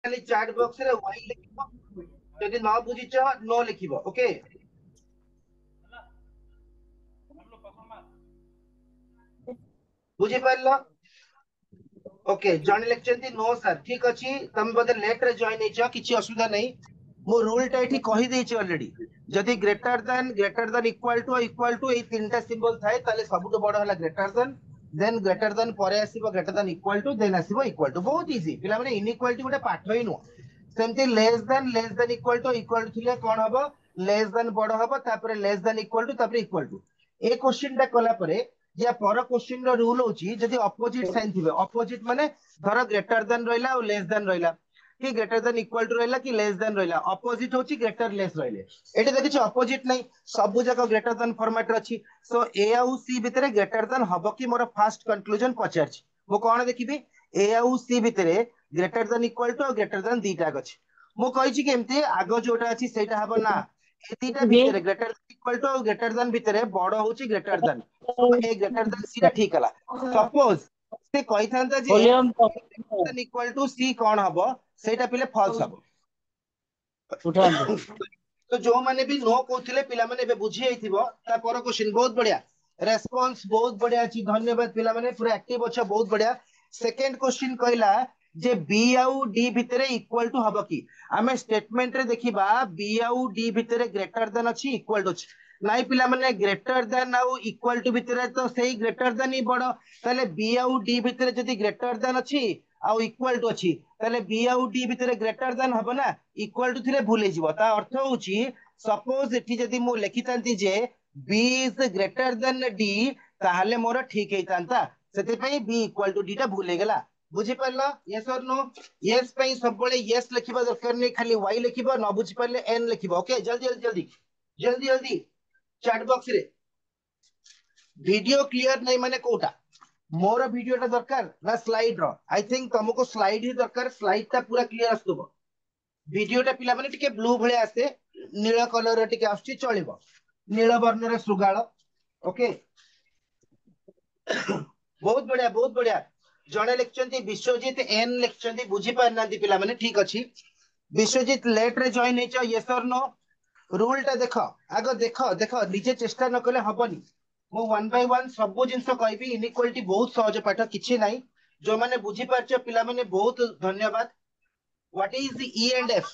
खाली chat box रे Y लिखिबो जदि न बुझिछ नो लिखिबो ओके बुझि पारलो ओके जण लिखचंती नो सर ठीक अछि तम बदे लेट रे जॉइन हेछ किछि असुविधा नहीं मो रूल टा एठी कहि देछि ऑलरेडी जदि ग्रेटर देन इक्वल टू ए तीनटा सिंबल थाए ताले सबुतो बड़ हला ग्रेटर देन परे आसीबो ग्रेटर देन इक्वल टू बहुत इजी पिला माने इनइक्वालिटी गोटे पाठ ही नु सेमती लेस देन इक्वल टू थिले कोन हबो लेस देन बड़ हबो तापर less than equal to A question टा कला परे या पर क्वेश्चन रो रूल होची जदि अपोजिट साइन थिबे अपोजिट माने धर ग्रेटर देन रहिला और लेस देन रहिला कि ग्रेटर देन इक्वल टू रहिला कि लेस देन रहिला अपोजिट होची ग्रेटर लेस रहिले एटे देखिछ अपोजिट नहीं सब जगह ग्रेटर देन फॉर्मेट अछि सो ए आउ सी भितरे ग्रेटर देन हबो कि मोर फास्ट कंक्लूजन पचारछि मो कोन देखिबी ए आउ सी भितरे ग्रेटर देन इक्वल टू और ग्रेटर देन दीटा अछि मो कहिछि कि एमती आगो जोटा अछि सेटा हबो ना ए दीटा भितरे ग्रेटर देन इक्वल टू और ग्रेटर देन भितरे बड़ होची ग्रेटर देन सो ए ग्रेटर देन सी टा ठीक हला सपोज से कहिथांता जे volume then equal to C कोन हबो सेटा पिले फॉल्स हबो उठाନ୍ତୁ तो जो माने भी नो कहथिले पिला माने बे बुझी आइथिबो ता पर क्वेश्चन बहुत बढ़िया रेस्पॉन्स बहुत बढ़िया अछि धन्यवाद पिला माने पूरा एक्टिव अच्छा बहुत बढ़िया सेकंड क्वेश्चन कहला जे बी आउ डी भितरे इक्वल टू हबो की आमे स्टेटमेंट रे देखिबा बी आउ डी भितरे ग्रेटर देन अछि इक्वल टू अछि नाइ पिला माने ग्रेटर देन आउ इक्वल टू भितरे तो सेही ग्रेटर देन ही बडो ताले बी आउ डी भितरे जदी ग्रेटर देन अछि आउ इक्वल टू अछि ताले बी आउ डी भितरे ग्रेटर देन हबो ना इक्वल टू थिले भूल जिवो ता अर्थ होउची सपोज एठी जदी मु लिखितांती जे B is greater than D ताहले मोर ठीक हेतांता सेते पई बी इक्वल टू डी टा भूल गेला बुझी पारलो यस और नो यस पई सब बळे यस लिखिबा दरकार नै खाली वाई लिखिबा न बुझी पारले एन लिखिबा ओके जल्दी जल्दी जल्दी जल्दी जल्दी चैट बॉक्स रे वीडियो क्लियर नहीं माने कोटा मोर वीडियो टा दरकार ना स्लाइड रो आई थिंक तुमको स्लाइड ही दरकार स्लाइड टा पूरा क्लियर आस्तबो वीडियो टा पिला माने टिके ब्लू भळे आसे नीला कलर रे टिके आछी चलिबो नीला वर्ण रे सुगाळ ओके बहुत बढ़िया जणे लिखचंती विश्वजीत एन लिखचंती बुझी पार नांती पिला माने ठीक अछि विश्वजीत लेट रे join H yes or no rule टा देखो आगो देखो देखो निजे चेष्टा न कले हबनी मु वन बाय वन सब जिंस कहबी इनइक्वालिटी बहुत सहज पाठ किछि नाही जो माने बुझी पारछ पिला माने बहुत धन्यवाद what is E and F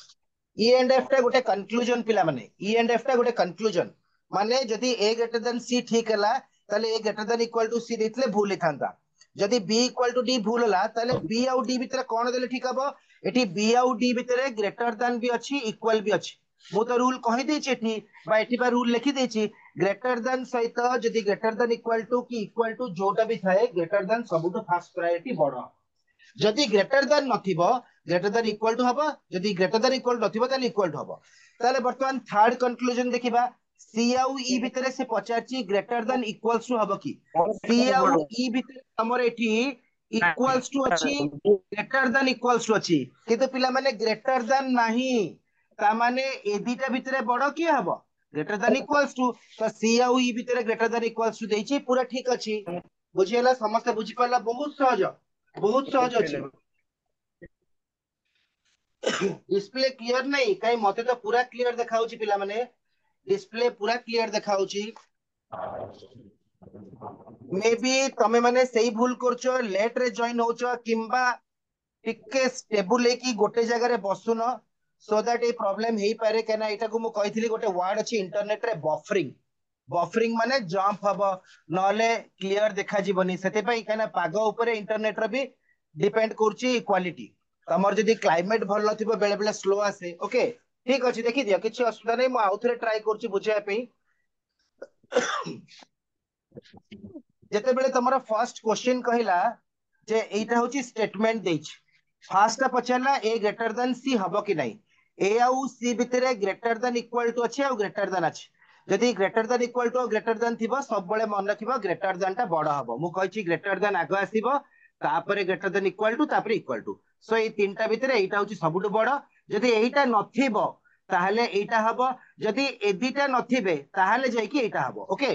E and F टा गोटे कंक्लूजन पिला माने ई एंड एफ टा गोटे कंक्लूजन माने जदी ए ग्रेटर देन सी ठीक हला ताले ए ग्रेटर देन इक्वल टू सी देतले भूल लिखांता जदी बी इक्वल टू डी भूल हला ताले बी आउ डी भितरे कोन देले ठीक हबो एठी बी आउ डी भितरे ग्रेटर देन भी अछि इक्वल भी अछि मु तो रूल कहि देछि एठी बा एठी बा रूल लिखि देछि ग्रेटर देन सहित जदी ग्रेटर देन इक्वल टू की इक्वल टू जोटा भी थाए ग्रेटर देन सबुतो फास्ट प्रायोरिटी बडो जदि ग्रेटर देन नथिबो ग्रेटर देन इक्वल टू हबो जदि ग्रेटर देन इक्वल नथिबो ताले इक्वल टू हबो ताले वर्तमान थर्ड कंक्लूजन देखिबा सी आउ ई भितरे से पचारची ग्रेटर देन इक्वल्स टू हबो की सी आउ ई भितरे हमर एठी इक्वल्स टू अछि ग्रेटर देन इक्वल्स टू अछि किंतु पिला माने ग्रेटर देन नाही ता माने ए दिटा भितरे बडो की हबो ग्रेटर देन इक्वल्स टू तो सी आउ ई भितरे ग्रेटर देन इक्वल्स टू देछि पूरा ठीक अछि बुझियला समस्त बुझि पाला बहुत सहज अछि डिस्प्ले क्लियर नहीं कहीं मते तो पूरा क्लियर देखाउची पिला माने डिस्प्ले पूरा क्लियर देखाउची मे बी तमे माने सही भूल करछो लेट रे जॉइन होचो किंबा टिके स्टेबल है कि गोटे जगह रे बसुन सो दैट ए प्रॉब्लम हेई पारे केना एटा को मु कहितली गोटे वर्ड अछि इंटरनेट रे बफरिंग बफरिंग माने जंप हबो नले क्लियर देखा जीवनी सेते पई केना पागो ऊपर इंटरनेट रे भी डिपेंड करची क्वालिटी तमर जदी क्लाइमेट भल नथिबो बेले बेले स्लो आसे ओके ठीक अछि देखि दियो किछि असुविधा नै मु आउथरे ट्राई करची बुझिया पई जेते बेले तमरा फर्स्ट क्वेश्चन कहिला जे एटा होची स्टेटमेंट देछ फर्स्ट पचारला ए ग्रेटर देन सी हबो कि नाही ए आउ सी भितरे ग्रेटर देन इक्वल टू अछि और ग्रेटर देन अछि जदी greater than equal to greater than थिबो सब बळे मन रखिबो ग्रेटर देन टा बड हबो मु कहिची ग्रेटर देन आगो आसीबो तापरे ग्रेटर देन इक्वल टू तापरे इक्वल टू सो ए तीनटा भितरे एटा होची सबुटु बड जदी एटा नथिबो ताहले एटा हबो जदी ए दिटा नथिबे ताहले जाई कि एटा हबो ओके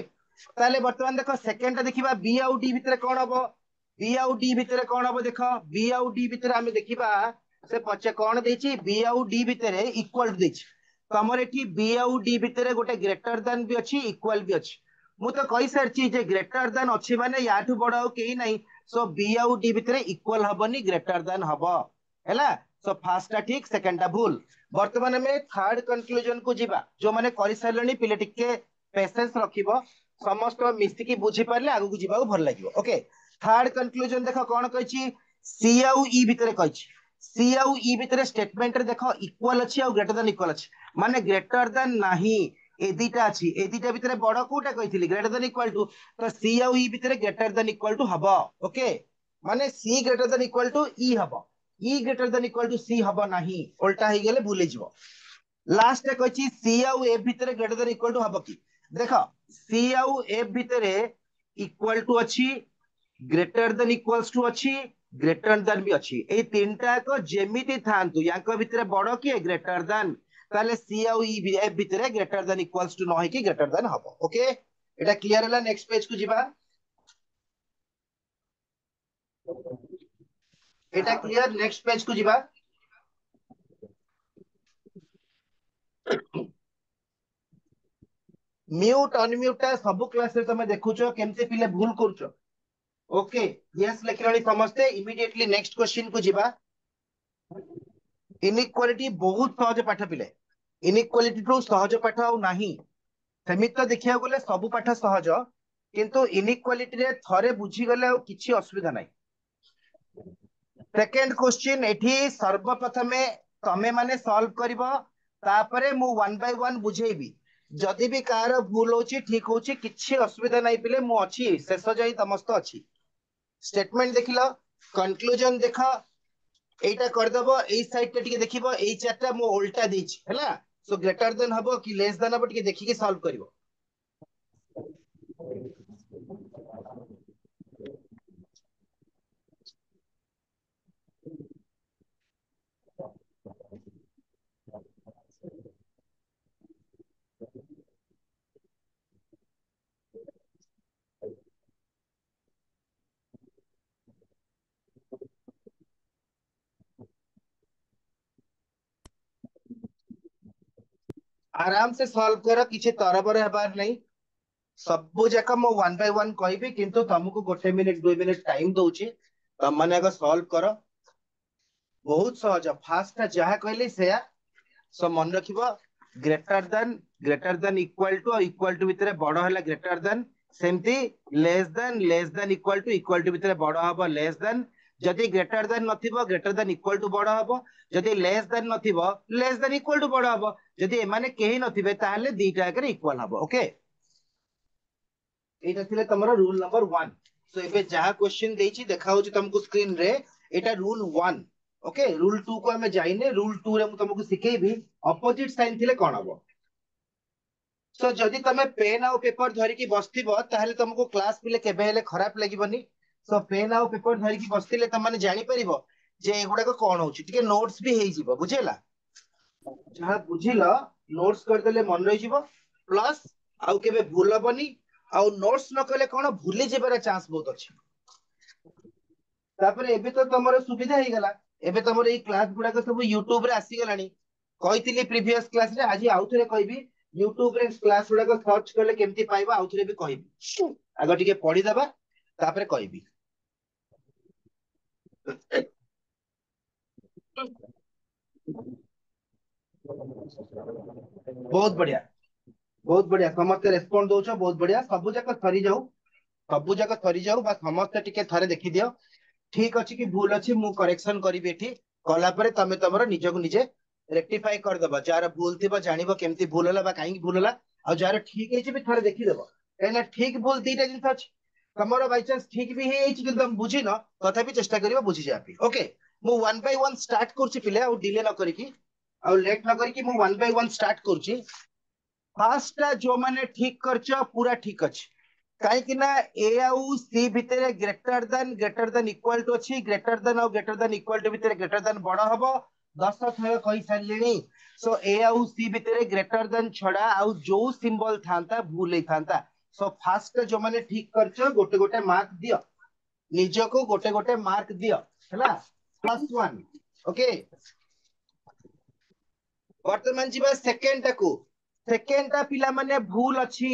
ताहले वर्तमान देखो सेकंड टा देखिबा बी आउ डी भितरे कोन हबो बी आउ डी भितरे कोन हबो देखो बी आउ डी भितरे हमें देखिबा से पचे कौन देछि बी आउ डी भितरे इक्वल देछि तमर एठी बी आउ डी भितरे गोटे ग्रेटर देन भी अछि इक्वल भी अछि मु तो कहि सारछि जे ग्रेटर देन अछि माने याठू बड़ आउ केही नाही सो बी आउ डी भितरे इक्वल हबनी ग्रेटर देन हबो हैला सो फर्स्ट टा ठीक सेकंड टा भूल वर्तमान में थर्ड कंक्लूजन को जीवा जो माने करि सारलनी पिले टिके पेशेंस रखिबो समस्त मिस्तिकी बुझी पारले आगु को जीवा भल लागिबो ओके थर्ड कंक्लूजन देखो कोन कहछि सी आउ ई भितरे कहछि सी आउ ई भितरे स्टेटमेंट रे देखो इक्वल अछि और ग्रेटर देन इक्वल अछि माने ग्रेटर देन नाही ए दिटा अछि ए दिटा भितरे बड़ कोटा कहिथिली ग्रेटर देन इक्वल टू तो सी आउ ई भितरे ग्रेटर देन इक्वल टू हबो ओके माने C greater than equal to E हबो E greater than equal to C हबो नाही उल्टा हे गेले भूले जिवो लास्ट रे कहछि सी आउ एफ भितरे ग्रेटर देन इक्वल टू हबो की देखो सी आउ एफ भितरे इक्वल टू अछि ग्रेटर देन इक्वल्स टू अछि ग्रेटर देन भी अछि ए तीनटा को जेमिति थांतु याको भितरे बड़ की ग्रेटर देन ताले सी आउ ई एफ भितरे ग्रेटर देन इक्वल्स टू न कि ग्रेटर देन हबो ओके एटा क्लियर हला नेक्स्ट पेज को जिबा एटा क्लियर नेक्स्ट पेज को जिबा म्यूट अनम्यूट सब क्लास रे तमे देखुछो केमते पिले भूल करछो ओके यस लिखलणी समझते इमीडिएटली नेक्स्ट क्वेश्चन को जिबा इनइक्वालिटी बहुत सहज पाठ पिले इनइक्वालिटी टू सहज पाठ आउ नाही सेमित तो देखिया गले सब पाठ सहज किंतु इनइक्वालिटी रे थरे बुझी गले आ किछि असुविधा नाही सेकंड क्वेश्चन एठी सर्वप्रथमे तमे माने सॉल्व करबो तापरे मु वन बाय वन बुझेबी जदि भी कार भूल होची ठीक होची किछि असुविधा नाही पिले मु अछि शेष जाई समस्त अछि स्टेटमेंट देखिलो कंक्लूजन देखो एटा कर दबो एई साइड टे टिके देखिबो एई चारटा मु उल्टा देछि हैला सो ग्रेटर देन हबो कि लेस देन हबो टिके देखि के सॉल्व करिवो आराम से सॉल्व करो किछि तरबर हेबार नहीं सब जाक मु वन बाय वन कहबी किंतु तुमको गोटे मिनिट 2 मिनिट टाइम दउची तम माने अगर सॉल्व करो बहुत सहज फास्ट जहा कहले सेया सो मन रखिबो ग्रेटर देन इक्वल टू भितरे बड़ हैला ग्रेटर देन सेमती लेस देन इक्वल टू भितरे बड़ हबो लेस देन जदि ग्रेटर देन नथिबो ग्रेटर देन इक्वल टू बड़ हबो जदि लेस देन नथिबो लेस देन इक्वल टू बड़ हबो जदि एमाने केही नथिबे ताहले दीटा एकरे इक्वल हबो ओके एटा थिले तमरो रूल नंबर 1 सो एबे जहा क्वेश्चन देछि देखा होछि तुमको स्क्रीन रे एटा रूल 1 ओके रूल 2 को हमें जाइने रूल 2 रे मु तुमको सिखेबी अपोजिट साइन थिले कोन हबो सो जदि तमे पेन आउ पेपर धरि की बसथिबो ताहले तुमको क्लास पिले केबे हेले खराब लागिबनी सो पेन आउ पेपर धरि की बसथिले त माने जानि परिबो जे एगुडा को कोन होछि टिके नोट्स भी हेइ जिवो बुझेला जहा बुझिलो नोट्स कर देले मन रहि जिवो प्लस आउ केबे भूल हबनी आउ नोट्स न कले कोन भूली जेबार चांस बहुत अछि तापर एबे तो तमरो सुविधा हे गला एबे तमरो ई क्लास गुडा को सब YouTube रे आसी गलानी कहितली प्रीवियस क्लास रे आज आउ थरे कहबी YouTube रे क्लास गुडा को सर्च करले केमती पाइबा आउ थरे भी कहबी आगो टिके पढी दबा तापर कहबी बहुत बढ़िया समस्त रेस्पोंड दोछ बहुत बढ़िया सब जाक थरी जाऊ बा समस्त टिके थरे देखि दियो ठीक अछि कि भूल अछि मु करेक्शन करिबे एठी कला परे तमे तमरो निजको निजे रेक्टिफाई कर दबा जार भूल थिबा जानिबो केमती भूल होला बा काई भूल होला आ जार ठीक हेछि भी थरे देखि देबो एना ठीक भूल दीटा जिंस अछि तमरो बाय चांस ठीक भी हेछि कि तुम बुझी न तथापि चेष्टा करिबो बुझी जाबी ओके मु वन बाय वन स्टार्ट करछि पिले आ डिले न करी की आ लेट न करी की मु वन बाय वन स्टार्ट करछि फर्स्ट जो माने ठीक करछ पूरा ठीक अछि काहे कि ना ए आउ सी भितरे ग्रेटर देन इक्वल टू अछि ग्रेटर देन इक्वल टू भितरे ग्रेटर देन बड़ हबो 10 थय कहि सारलेनी सो ए आउ सी भितरे ग्रेटर देन छडा आउ जो सिंबल थांता भूल हे थांता सो फर्स्ट जो माने ठीक करछ गोटे गोटे मार्क दियो निजको गोटे गोटे मार्क दियो हला +1 ओके वर्तमान जीवा सेकेंड टाकू सेकेंड टा पिला माने भूल अछि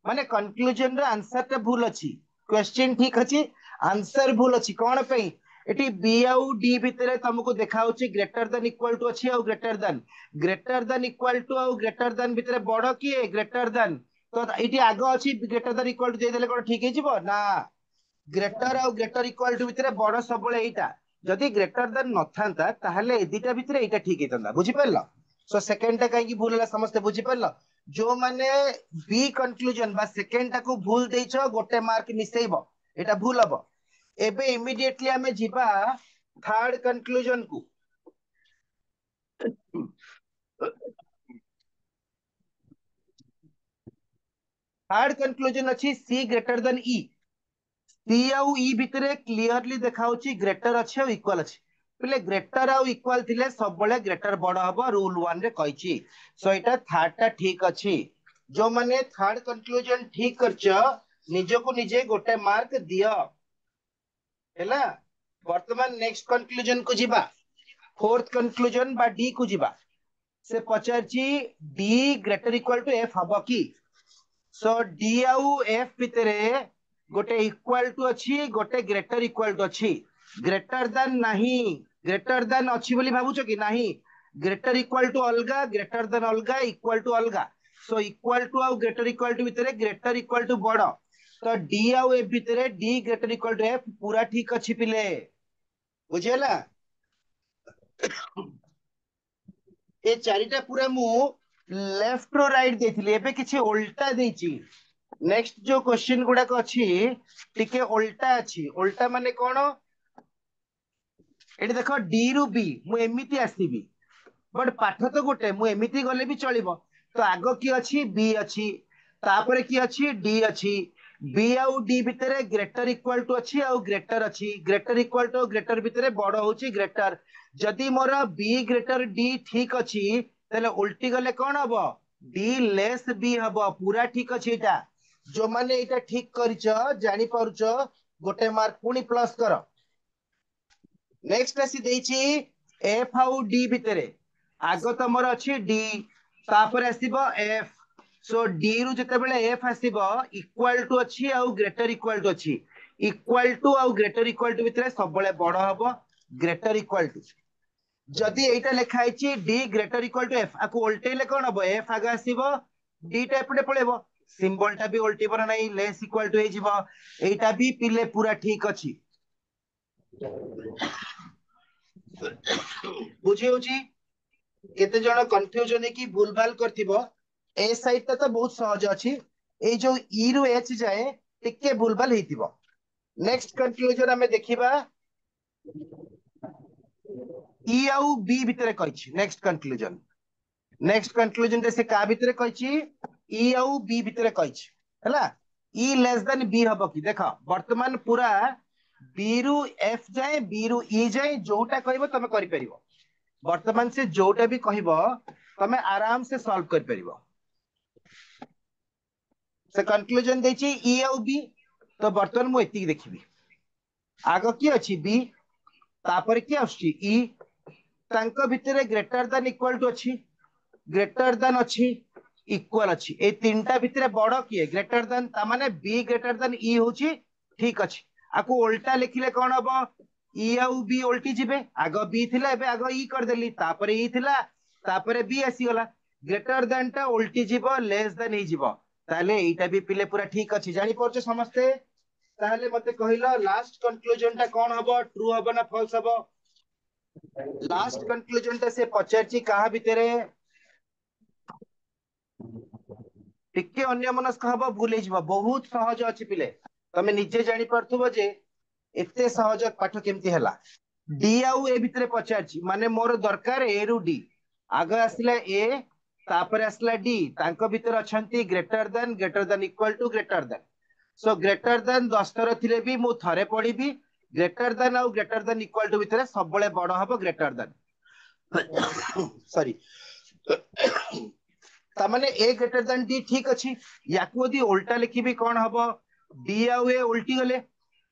माने कंक्लूजन रे आंसर टा भूल अछि क्वेश्चन ठीक अछि आंसर भूल अछि कोन पे एटी बी आउ डी भितरे तुमको देखा होची ग्रेटर देन इक्वल टू अछि और ग्रेटर देन इक्वल टू और ग्रेटर देन भितरे बड़ की ग्रेटर देन तो एटी आगो अछि ग्रेटर देन इक्वल टू दे देले कोन ठीक हे जिवो ना ग्रेटर और ग्रेटर इक्वल टू भितरे बड़ सबले एटा जदि ग्रेटर देन नथांता ताहले ए दिटा भितरे एटा ठीक हेतंदा बुझि परला सो सेकेंड टा कहीं भूल है समस्त बुझी पार जो माने बी कंक्लूजन बा सेकेंड टाको भूल देइछ गोटे मार्क मिसेइबो एटा भूल हबो एबे इमीडिएटली हमें जिबा थर्ड कंक्लूजन को थर्ड कंक्लूजन अछि सी ग्रेटर देन ई सी आउ ई भितरे क्लियरली देखाउची ग्रेटर अछि और इक्वल अछि पले ग्रेटर आउ इक्वल थिले सब बळे ग्रेटर बड़ हबो रूल 1 रे कहिची सो एटा थर्ड टा ठीक अछि जो माने थर्ड कंक्लूजन ठीक करछ निज को निजे गोटे मार्क दियो हैला वर्तमान नेक्स्ट कंक्लूजन को जिबा फोर्थ कंक्लूजन बा डी को जिबा से पचारची D greater equal to F हबो की सो डी आउ एफ भितरे गोटे इक्वल टू अछि गोटे ग्रेटर इक्वल टू अछि ग्रेटर देन नाही ग्रेटर देन अछि बोली भाबुछ कि नाही ग्रेटर इक्वल टू अलगा ग्रेटर देन अलगा इक्वल टू अलगा सो इक्वल टू आउ ग्रेटर इक्वल टू भितरे ग्रेटर इक्वल टू बड़ तो डी आउ एफ भितरे D greater equal to F पूरा ठीक अछि पिले बुझेला ए चारिटा पूरा मु लेफ्ट रो राइट देथिली एबे किछि उल्टा देछि नेक्स्ट जो क्वेश्चन गुडा को अछि टिके उल्टा अछि उल्टा माने कोन एटी देखो डी रु बी मु एमिति आसीबी बट पाठ तो गोटे मु एमिति गले भी चलिबो तो आगो की अछि बी अछि तापरे की अछि डी अछि बी आउ डी भितरे ग्रेटर इक्वल टू अछि ग्रेटर इक्वल टू ग्रेटर भितरे बड़ होची ग्रेटर जदि मोर बी ग्रेटर डी ठीक अछि तले उल्टी गले कोन हबो डी लेस बी हबो पूरा ठीक अछि एटा जो माने एटा ठीक करिच जानि पारुच गोटे मार्क पुनी प्लस करो नेक्स्ट आसी देछि एफ आउ डी भितरे आगो तमर अछि डी तापर आसीबो एफ सो डी रु जते बेले एफ आसीबो इक्वल टू अछि आउ ग्रेटर इक्वल टू अछि इक्वल टू आउ ग्रेटर इक्वल टू भितरे सब बेले बड़ हबो ग्रेटर इक्वल टू जदि एटा लिखा आइछि D greater equal to F आको उल्टेले कोन हबो एफ आगे आसीबो डी टा एपटे पळेबो सिंबल टा भी उल्टीबो नै लेस इक्वल टू हे जिवो एटा भी पिले पूरा ठीक अछि बुझी होची केते जण कंफ्यूजन है कि भूल भाल करथिबो ए साइड ता तो बहुत सहज अछि ए जो ई रु एच जाए टिके भूल भाल हेतिबो नेक्स्ट कंक्लूजन हमें देखिबा ई आउ बी भितरे कहिछि नेक्स्ट कंक्लूजन रे से का भितरे कहिछि ई आउ बी भितरे कहिछि हला ई लेस देन बी हबो कि देखो वर्तमान पूरा बी रु एफ जाए बी रु ई जाए जोटा कहबो तमे करि परिबो वर्तमान से जोटा भी कहबो तमे आराम से सॉल्व कर परिबो से कंक्लूजन देछि ई आउ बी तो वर्तमान मु एति देखिबी आगो की अछि बी तापर की आछि ई तांको भितरे ग्रेटर देन इक्वल टू अछि ग्रेटर देन अछि इक्वल अछि ए तीनटा भितरे बड़ किए ग्रेटर देन ता माने बी ग्रेटर देन ई होछि ठीक अछि आको उल्टा लिखिले कोन हबो ई आउ बी उल्टी जिबे आगो बी थिला एबे आगो ई कर देली तापरे ई थिला तापरे बी आसी गला ग्रेटर देन टा उल्टी जिबो लेस देन ही जिबो ताले एटा भी पिले पूरा ठीक अछि जानि परछे समस्ते ताले मते कहिलो लास्ट कंक्लूजन टा कोन हबो ट्रू हबो ना फॉल्स हबो लास्ट कंक्लूजन टा से पचारची कहा भितरे टिके अन्य मनस्क हबो भूल हिजबो बहुत सहज अछि पिले तमे निजे जानि परथुबो जे एते सहज पाठ केमती हला डी आउ ए भितरे पचारची माने मोर दरकार ए रु डी आगे आसला ए तापर आसला डी तांको भितर अछंती greater than equal to greater than so greater than 10 थर थिले भी मु थरे पढिबी ग्रेटर देन आउ ग्रेटर देन इक्वल टू भितरे सब बळे बड़ हबो ग्रेटर देन सॉरी तामाने ए ग्रेटर देन डी ठीक अछि याकू यदि उल्टा लिखिबी कोन हबो डी आउ ए उल्टी गले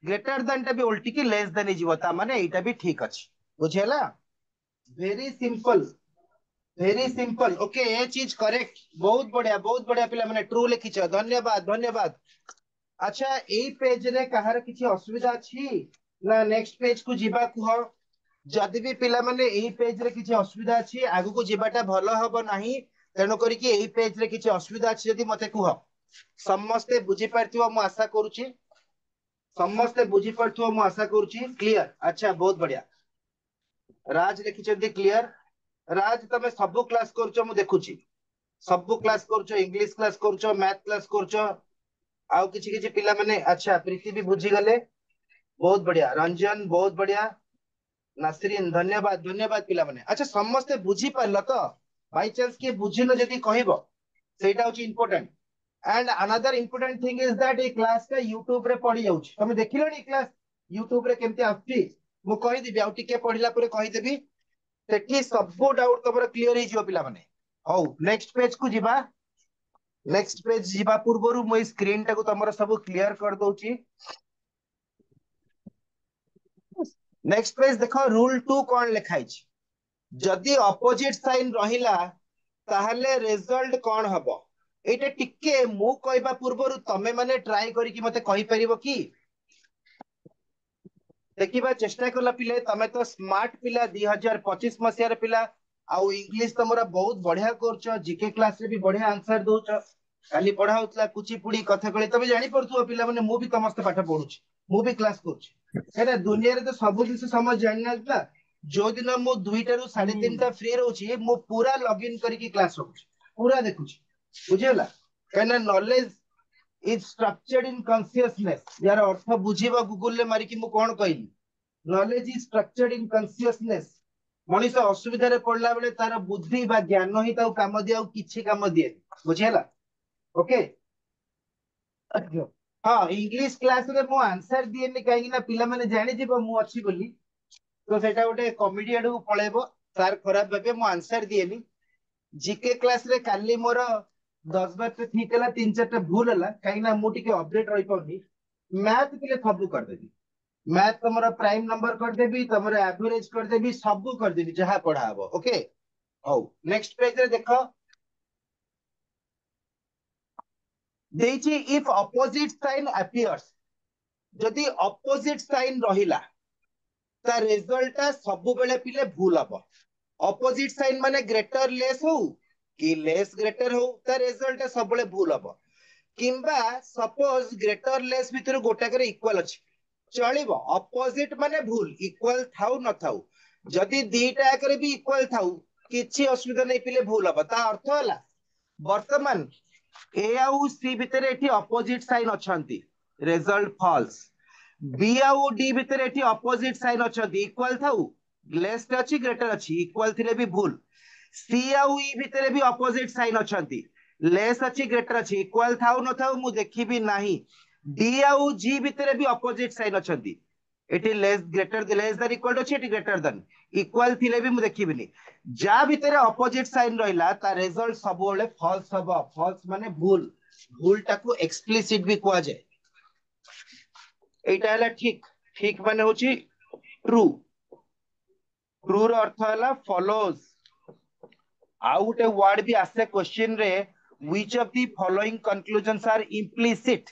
ग्रेटर देन टा भी उल्टी की लेस देन जिवो तामाने एटा भी ठीक अछि बुझेला very simple, very simple. Okay, ये चीज करेक्ट, बहुत बढ़िया पिला माने ट्रू लिखिछ, धन्यवाद धन्यवाद। अच्छा, एई पेज रे कहार किछि असुविधा अछि ना नेक्स्ट पेज को जिबा कुह? जदि भी पिला माने एई पेज रे किछि असुविधा अछि, आगु को जिबाटा भलो हबो नाही, तेनो करी कि एई पेज रे किछि असुविधा अछि जदि मते कुह। समस्ते बुझी पारथिबो मु आशा करूछि, समस्ते बुझी पारथिबो मु आशा करूछि। क्लियर? अच्छा, बहुत बढ़िया। राज लिखिछन्ती क्लियर। राज तमे सब क्लास करछो मु देखुछि, सब क्लास करछो, इंग्लिश क्लास करछो, मैथ क्लास करछो, आउ किछि किछि पिला माने। अच्छा, प्रीति भी बुझी गले, बहुत बढ़िया। रंजन बहुत बढ़िया। नासरीन धन्यवाद धन्यवाद पिला माने। अच्छा, समस्ते बुझी पारल तो? बाय चांस के बुझिनो जदि कहिबो, सेटा होची important. And another important thing is that A class का यूट्यूब रे पड़ी जाउछ। तमे देखिलोनी क्लास यूट्यूब रे केमती आउची? मु कहि दिबि, आउ टिके पढिला परे कहि देबि, सेठी सब डाउट तमरो क्लियर हे जियो पिला माने। हौ, नेक्स्ट पेज को जिबा। नेक्स्ट पेज जिबा पूर्वरु मु स्क्रीन टाको तमरो सब क्लियर कर दउची। नेक्स्ट पेज देखो, रूल 2 कोन लिखाइ छी। जदि अपोजिट साइन रहिला ताहले रिजल्ट कोन हबो? एटा टिके मु कहबा पूर्वरु तमे माने ट्राई करी कि मते कहि परिबो कि? देखिबा चेष्टा कला पिले, तमे तो स्मार्ट पिला, 2025 मसिया रे पिला, आउ इंग्लिश तमरा बहुत बढ़िया करछो, जीके क्लास रे भी बढ़िया आंसर दोछो। काली पढ़ा होतला कुचिपुड़ी कथा कले, तमे जानि परथु पिला माने मु भी तमस्ते पाठ पढुछि, मु भी क्लास करछि। एटा दुनिया रे तो सब दिन से समझ जानि नथला। जो दिन मु 2टा रु 3:30 फ्री रहउछि, मु पूरा लॉगिन करिकि क्लास रहउछि, पूरा देखुछि। बुझियला? कहना knowledge is structured in consciousness. यार अर्थ बुझिबा गूगल ले मारी कि मु कोन कहिली। Knowledge is structured in consciousness. Manish असुविधा रे पड़ला बेले तार बुद्धि बा ज्ञान ही ताऊ काम दिया, किछि काम दिए। बुझियला? ओके। हाँ, इंग्लिश क्लास रे मु आंसर दिएनी काहे ना पिला माने जानि जिवो मु अछि बोली, तो सेटा गोटे कॉमेडी आडू पळेबो, तार खराब भाबे मु आंसर दिएनी। जीके क्लास रे काली मोर 10 12 ठीक हला, 3 4 भूल हला, काहे ना मु टिके अपडेट रहि पउनी। मैथ के सब कर देबी, मैथ तमरा प्राइम नंबर कर देबी, तमरा एवरेज कर देबी, सब कर देबी जहां पढ़ा हबो। ओके, हौ नेक्स्ट पेज रे देखो, देछि इफ अपोजिट साइन अपीयर्स। जदि अपोजिट साइन रहिला ता रिजल्ट सब बेले पिले भूल हबो। अपोजिट साइन माने ग्रेटर लेस हो कि लेस ग्रेटर हो, ता रिजल्ट सब बेले भूल हबो। किंबा सपोज ग्रेटर लेस भितर गोटा करे इक्वल अछि, चलिबो। अपोजिट माने भूल, इक्वल थाउ न थाउ। जदि दीटा करे भी इक्वल थाउ, किछि असुविधा नै पिले भूल हबो। ता अर्थ हला वर्तमान ए आउ सी भितर एठी अपोजिट साइन अछंती, रिजल्ट फॉल्स। बी आउ डी भितर एठी अपोजिट साइन अछंती, इक्वल थाउ, लेस अछि ग्रेटर अछि, इक्वल थिले भी भूल। सी आउ ई भितर भी अपोजिट साइन अछंती, लेस अछि ग्रेटर अछि, इक्वल थाउ न थाउ मु देखिबी नाही। डी आउ जी भितर भी अपोजिट साइन अछंती, एठी less greater less than equal अछि, एठी ग्रेटर देन इक्वल थिले भी मु देखिबिनी। जा भितर अपोजिट साइन रहिला ता रिजल्ट सब बेले फॉल्स हबो। फॉल्स माने भूल, भूल टाकू एक्सप्लिसिट भी कुआ जाय। एटा हला ठीक, ठीक माने होची ट्रू। ट्रू रो अर्थ हला फॉलोज। आउ गोटे वर्ड भी आसे क्वेश्चन रे, which of the following conclusions are implicit.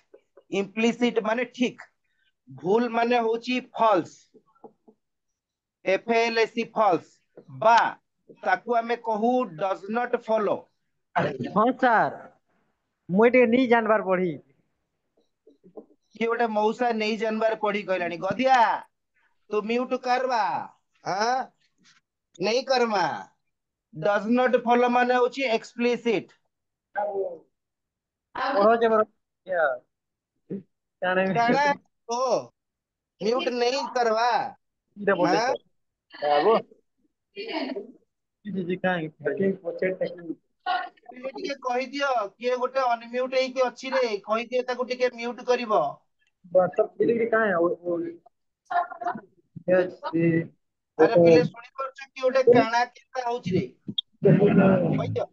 Implicit माने ठीक, भूल माने होची false, F L S false, बा ताकू हमें कहू डज नॉट फॉलो। हाँ सर, मुझे नहीं जानवर पढ़ी। किए गोटे मौसा नहीं जानवर पढ़ी कहलानी, गधिया तू म्यूट करवा। हां, नहीं करमा। डज नॉट फॉलो माने होची एक्सप्लिसिट। पढ़ो जे बरो या जाने काना ओ म्यूट नहीं करवा। इधर बोले हां, सर बाबू जी जी काहे टैकिंग प्रोजेक्ट टैकिंग पिले टिके कहि दियो किए गोटे अनम्यूट हेई के अछि रे, कहि दियो ताको टिके म्यूट करिवो। व्हाट्सएप डिलीट काहे है वो यस सी अरे पिले सुनी परछ कि गोटे काना केता होची रे, कहि दियो।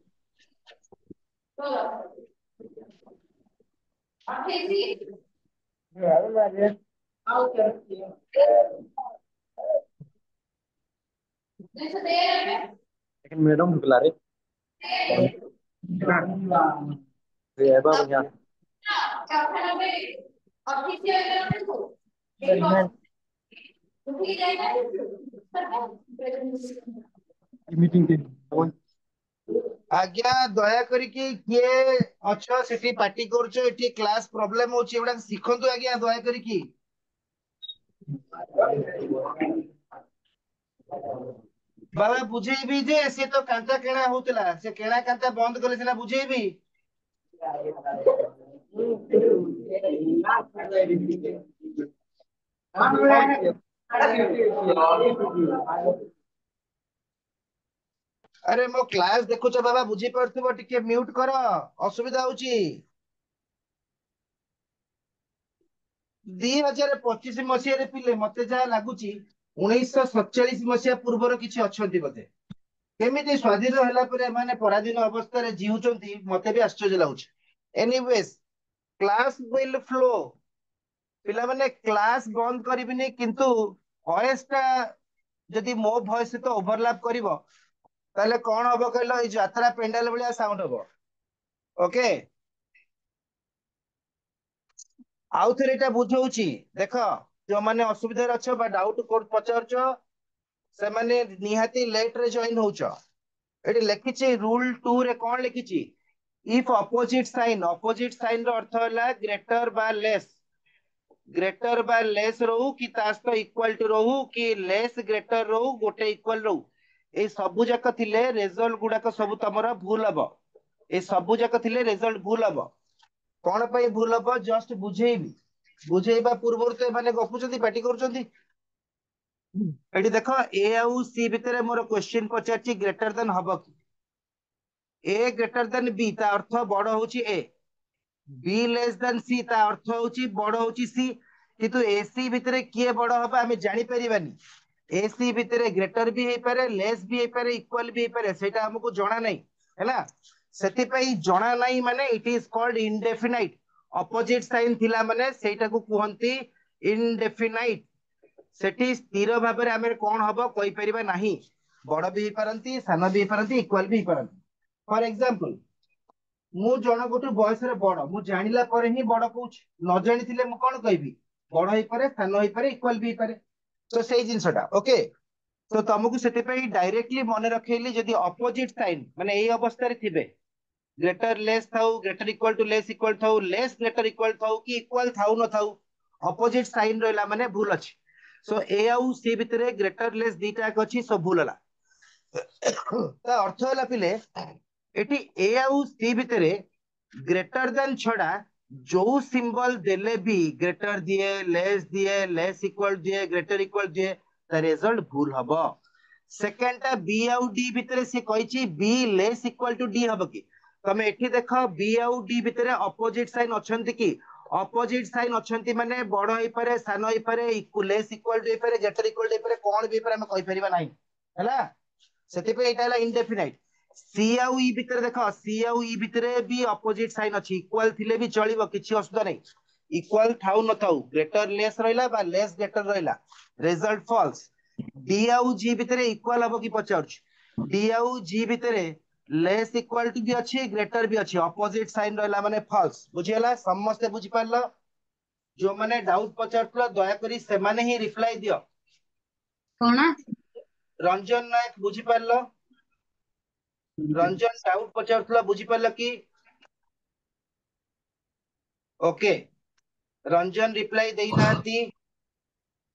लेकिन मैडम बुला रे ये बाबू यहाँ मीटिंग के आज्ञा दया करिकी किए अच्छा सेठी पार्टी करछो एठी क्लास प्रॉब्लम होची एवडा सिखंतु आज्ञा दया करिकी बाबा बुझेइबी जे से तो कांता केणा होतला से केणा कांता बंद करे सिना बुझेइबी अरे मो क्लास देखुछ बाबा बुझी परथबो टिके म्यूट करो असुविधा होची 2025 मसियारे पिले मते जा लागुची 1947 मसिया पूर्वर किछि अछंती बते केमिति स्वाधीन होला परे माने पराधीन अवस्था रे जीउचंती मते भी आश्चर्य लाଗୁଛି एनीवेज क्लास विल फ्लो पिला माने क्लास बंद करिबिनी किंतु वॉइस टा जदि मो वॉइस सहित ओवरलैप करिवो ताले कोन हबो कहलो ए यात्रा पेंडाल भलिया साउंड हबो ओके आउ थरे एटा बुझौची देखो जो माने असुविधा रे अछो बा डाउट कोड पचारचो से माने निहाती लेट रे जॉइन होचो एटी लिखिची रूल 2 रे कोन लिखिची इफ अपोजिट साइन रो अर्थ होला ग्रेटर बा लेस रहू कि तास्त इक्वल टू रहू कि लेस ग्रेटर रहू गोटे इक्वल रहू ए सबु जाक थिले रिजल्ट गुडाक सब तमरा भूल हबो ए सबु जाक थिले रिजल्ट भूल हबो कोन पई भूल हबो जस्ट बुझेइबी बुझेइबा पूर्वर ते माने गपुचंती पार्टी करूचंती एटी देखो ए आउ सी भितरे मोर क्वेश्चन पचारची ग्रेटर देन हबो कि ए ग्रेटर देन बी ता अर्थ बड़ होची ए बी लेस देन सी ता अर्थ होची बड़ होची सी किंतु एसी भितरे किए बड़ हबा हमें जानि परिबानी एसी भितरे ग्रेटर भी हे पारे लेस भी हे पारे इक्वल भी हे पारे सेटा हमको जणा नै हैला सेति पई जणा नै माने it is called indefinite opposite sign थिला माने सेटा को कुहंती इंडेफिनाइट सेठी स्थिर भाबरे हमें कोन हबो कहि परिबा नाही बड़ भी हे पारंती सान भी हे पारंती इक्वल भी हे पारंती फॉर एग्जांपल मु जण गोटे बयस रे बड़ मु जानिला परे ही बड़ कहूछ न जानिथिले मु कोन कहबी बड़ हे पारे सान हे पारे इक्वल भी हे पारे तो सेही जिंसटा ओके तो तुमको सेति पई डायरेक्टली मन रखेली जदी अपोजिट साइन माने एई अवस्था रे थिबे ग्रेटर लेस थाउ greater equal to less equal थाउ लेस ग्रेटर इक्वल थाउ कि इक्वल थाउ न थाउ अपोजिट साइन रहला माने भूल अछि सो ए आउ सी भितरे ग्रेटर लेस दीटा अछि सब भूल हला ता अर्थ हला पिले एटी ए आउ सी भितरे ग्रेटर देन छडा जो सिंबल देले भी ग्रेटर दिए लेस इक्वल दिए ग्रेटर इक्वल दिए ता रिजल्ट भूल हबो सेकंड टा बी आउ डी भितरे से कहिची B less equal to D हबो कि तमे एठी देखो बी आउ डी भितरे अपोजिट साइन अछंती कि अपोजिट साइन अछंती माने बड़ होई पारे सान होई पारे लेस इक्वल टू होई पारे ग्रेटर इक्वल टू होई पारे कोन भी पारे हम कहि परिबा नाही हैला सेति पे एटा हला इंडेफिनाइट सी आउ ई भितरे देखो सी आउ ई भितरे भी अपोजिट साइन अछि इक्वल थिले भी चलिबो किछि असुविधा नै इक्वल थाउ न थाउ ग्रेटर लेस रहिला बा लेस ग्रेटर रहिला रिजल्ट फॉल्स डी आउ जी भितरे इक्वल हबो कि पचाउछ डी आउ जी भितरे लेस इक्वल टू भी अछि ग्रेटर भी अछि अपोजिट साइन रहिला माने फॉल्स बुझियला समस्त बुझि पारलो जो माने डाउट पचारतला दया करी से माने ही रिप्लाई दियो कोन रंजन नायक बुझि पारलो रंजन डाउट पचारतला बुझि पारलो कि ओके रंजन रिप्लाई देई नांती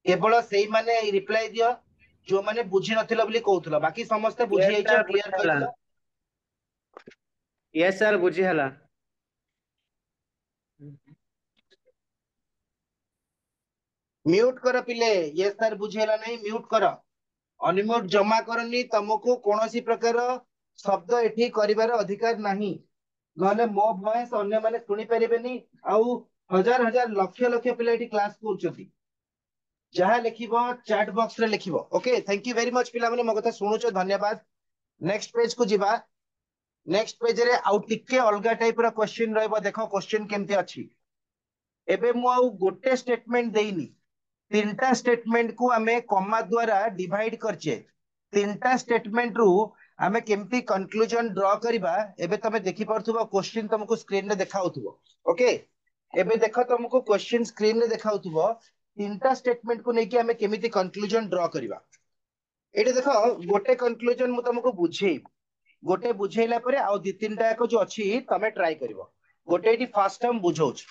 केवल सेही माने रिप्लाई दियो जो माने बुझी नथिला बोली कहउतला बाकी समस्त बुझी आइछ क्लियर कइतला यस सर बुझी हला म्यूट कर पिले ये सर बुझेला नहीं म्यूट कर अनम्यूट जमा करनी तुमको कोनोसी प्रकार शब्द एठी करिवार अधिकार नहीं नले मो वॉइस अन्य माने सुनी परिबेनी आउ हजार हजार लक्ष लक्ष पिला एठी क्लास करछथि जहां लिखिबो चैट बॉक्स रे लिखिबो okay thank you very much पिला माने मो कथा सुनुचो धन्यवाद नेक्स्ट पेज को जिबा नेक्स्ट पेज रे आउ टिके अलगा टाइप रो क्वेश्चन रहबो देखो क्वेश्चन केमती अछि एबे मु आउ गोटे स्टेटमेंट देइनी तीनटा स्टेटमेंट को हमें कॉमा द्वारा डिवाइड करछे तीनटा स्टेटमेंट रु आमे केमती कंक्लूजन ड्रॉ करबा एबे तमे देखि परथुबो क्वेश्चन तुमको स्क्रीन रे देखाउथुबो ओके एबे देखो तुमको क्वेश्चन स्क्रीन रे देखाउथुबो तीनटा स्टेटमेंट को नेकी आमे केमिति कंक्लूजन ड्रॉ करबा एटे देखो गोटे कंक्लूजन मु तुमको बुझेई गोटे बुझेइला परे आ दि तीनटा को जो अछि तमे ट्राई करबो गोटे एटी फर्स्ट टाइम बुझौछ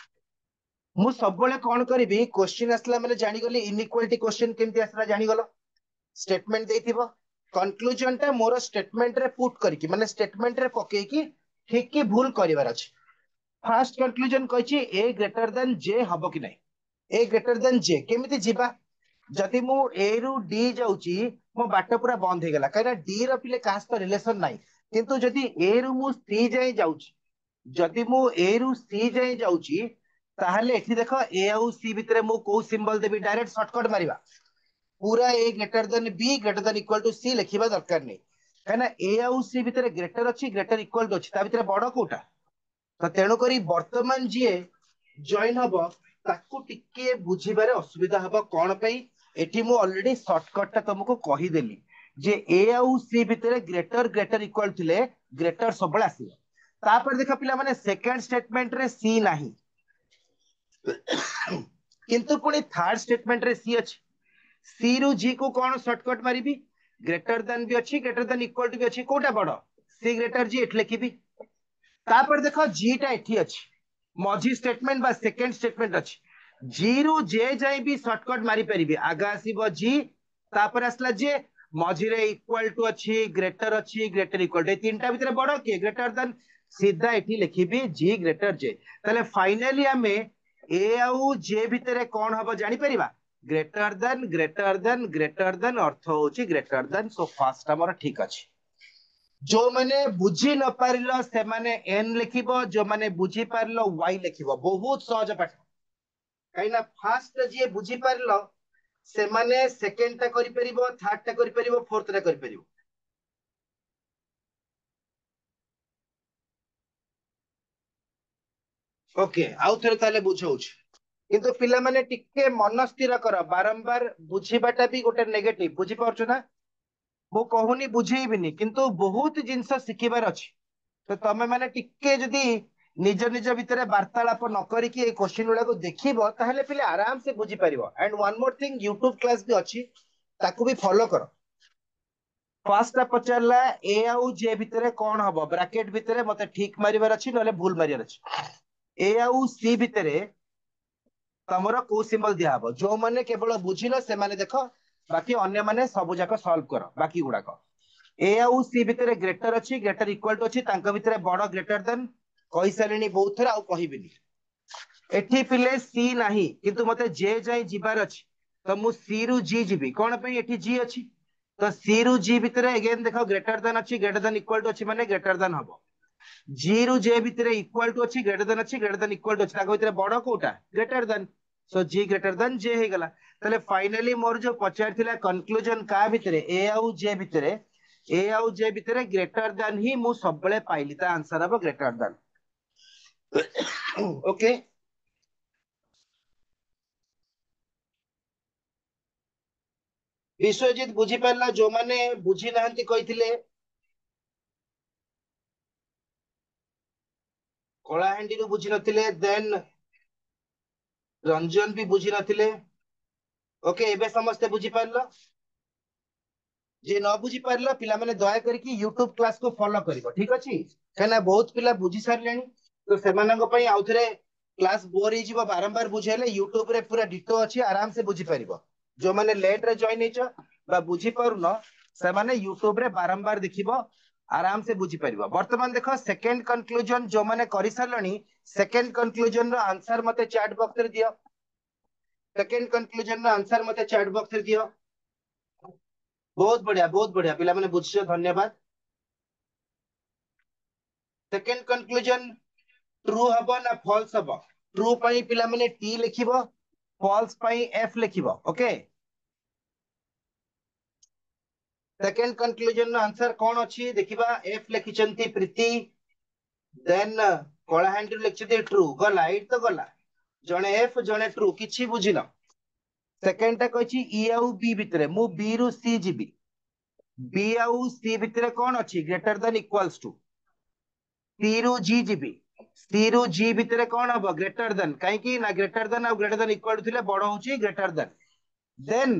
मु सब बेले कोन करबी क्वेश्चन आसला माने जानि गली इनइक्वालिटी क्वेश्चन केमती आसला जानि गलो स्टेटमेंट देथिबो कंक्लूजन टा मोर स्टेटमेंट रे पुट करकी माने स्टेटमेंट रे पके की ठीक की भूल करिवार अछि फर्स्ट कंक्लूजन कहछि ए ग्रेटर देन जे हबो कि नै ए ग्रेटर देन जे केमिति जिबा जदि मु ए रु डी जाउची मो बाट पूरा बंद हे गेला काना डी रो पिले कास तो रिलेशन नै किंतु जदि ए रु मु सी जाय जाउची जदि मु ए रु सी जाय जाउची ताहले एठी देखो ए आउ सी भितरे मु को सिंबल देबी डायरेक्ट शॉर्टकट मारिबा पूरा A greater than B greater than equal to C लिखिबा दरकार नै काना ए आउ सी भितरे ग्रेटर अछि ग्रेटर इक्वल टू अछि ता भितरे बड़ कोटा तो तेणु करी वर्तमान जी जॉइन हबो ताकू टिके बुझिबारे असुविधा हबो कोन पई एठी मु ऑलरेडी शॉर्टकट ता तुमको कहि देली जे ए आउ सी भितरे ग्रेटर ग्रेटर इक्वल थिले ग्रेटर सबले आसीबो तापर देखो पिला माने सेकंड स्टेटमेंट रे सी नाही किंतु पुनी थर्ड स्टेटमेंट रे सी अछि सी रु जी को कोन शॉर्टकट मारिबी ग्रेटर देन भी अछि ग्रेटर देन इक्वल टू भी अछि कोटा बड़ सी ग्रेटर जी एठ लिखिबी तापर देखो जी टा एठी अछि मझी स्टेटमेंट बा सेकंड स्टेटमेंट अछि जी रु जे जाई भी शॉर्टकट मारी परिबी आगा आसीबो जी तापर असला जे मझी रे इक्वल टू अछि ग्रेटर इक्वल टू तीनटा भितरे बड़ के ग्रेटर देन सीधा एठी लिखिबी जी ग्रेटर जे तले फाइनली हमें ए आउ जे भितरे कोन हबो जानि परिबा ग्रेटर देन अर्थ होची ग्रेटर देन सो फर्स्ट हमर ठीक अछि जो माने बुझी न पारिलो से माने एन लिखिबो जो माने बुझी पारिलो वाई लिखिबो बहुत सहज पाठ काइना फर्स्ट जे बुझी पारिलो से माने सेकंड ता करि परिबो थर्ड ता करि परिबो फोर्थ ता करि परिबो ओके आउ थरे ताले बुझौछ किंतु पिला माने टिके मन स्थिर कर बारंबार बुझीबाटा भी गोटे नेगेटिव बुझी पारछ ना मु कहूनी बुझेइबिनी किंतु बहुत जिंस शिखिबार अछि तो तमे माने टिके जदी निज निज भितरे वार्तालाप न करी कि क्वेश्चन गुडा को देखिबो ताहले पिले आराम से बुझी परिबो and one more thing YouTube class भी अछि ताकू भी फॉलो करो फर्स्ट पचारला ए आउ जे भितरे कोन हबो ब्रैकेट भितरे मते ठीक मारिबार अछि नले भूल मारिबार अछि ए आउ सी भितरे तमरो को सिंबल दिया हबो जो माने केवल बुझिलो से माने देखो बाकी अन्य माने सब जाको सॉल्व करो बाकी गुडा को ए आउ सी भितरे ग्रेटर अछि ग्रेटर इक्वल टू अछि तांका भितरे बड़ ग्रेटर देन कहि सारिनी बहुत थरा आ कहिबिनी एठी पिले सी नाही किंतु मते जे जाई जिबार अछि तो मु सी रु जी जिबी कोन पे एठी जी अछि तो सी रु जी भितरे अगेन देखो ग्रेटर देन अछि ग्रेटर देन इक्वल टू अछि माने ग्रेटर देन हबो जी रु जे भितरे इक्वल टू अछि ग्रेटर देन इक्वल टू अछि ताको भितरे बड़ कोटा ग्रेटर देन सो जी ग्रेटर देन जे हे गला तले फाइनली मोर जो पचार थिला कंक्लूजन का भितरे ए आउ जे भितरे ग्रेटर देन ही मु सबले पाइली ता आंसर हबो ग्रेटर देन ओके विश्वजीत बुझी पारला जो माने बुझी नाहंती कहिथिले कलाहांडी रु बुझी नथिले देन रंजन भी बुझी नथिले ओके एबे समस्त बुझी पारलो जे न बुझी पारलो पिला माने दया करके YouTube क्लास को फॉलो करिवो ठीक अछि केना बहुत पिला बुझी सारलेनी तो सेमानंग पई आउथरे क्लास बोर ही जीवो बारंबार बुझेले YouTube रे पूरा डिटो अछि आराम से बुझी परिबो जो माने लेट रे जॉइन हेचो बा बुझी पारुनो से माने YouTube रे बारंबार देखिबो आराम से बुझी परिबो वर्तमान देखो सेकंड कंक्लूजन जो माने करि सारलनी सेकंड कंक्लूजन रो आंसर मते चैट बॉक्स रे दियो सेकंड कंक्लूजन रो आंसर मते चैट बॉक्स रे दियो बहुत बढ़िया पिला माने बुझियो धन्यवाद सेकंड कंक्लूजन ट्रू हबो ना फॉल्स हबो ट्रू पई पिला माने टी लिखिबो फॉल्स पई एफ लिखिबो okay second conclusion no answer कोन अछि देखिबा एफ लिखिचंती प्रीति देन कलाहांडी लिखिचंती ट्रू गला एट तो गला जणे एफ जणे ट्रू किछि बुझिलो सेकंड टा कहछि ई आउ बी भितरे मु बी रु सी जीबी बी आउ सी भितर कौन अच्छी ग्रेटर देन इक्वल्स टू सी रु जी जीबी सी रु जी भितर कौन हम ग्रेटर देन कहीं ना greater than greater than equal to बड़ हूँ ग्रेटर देन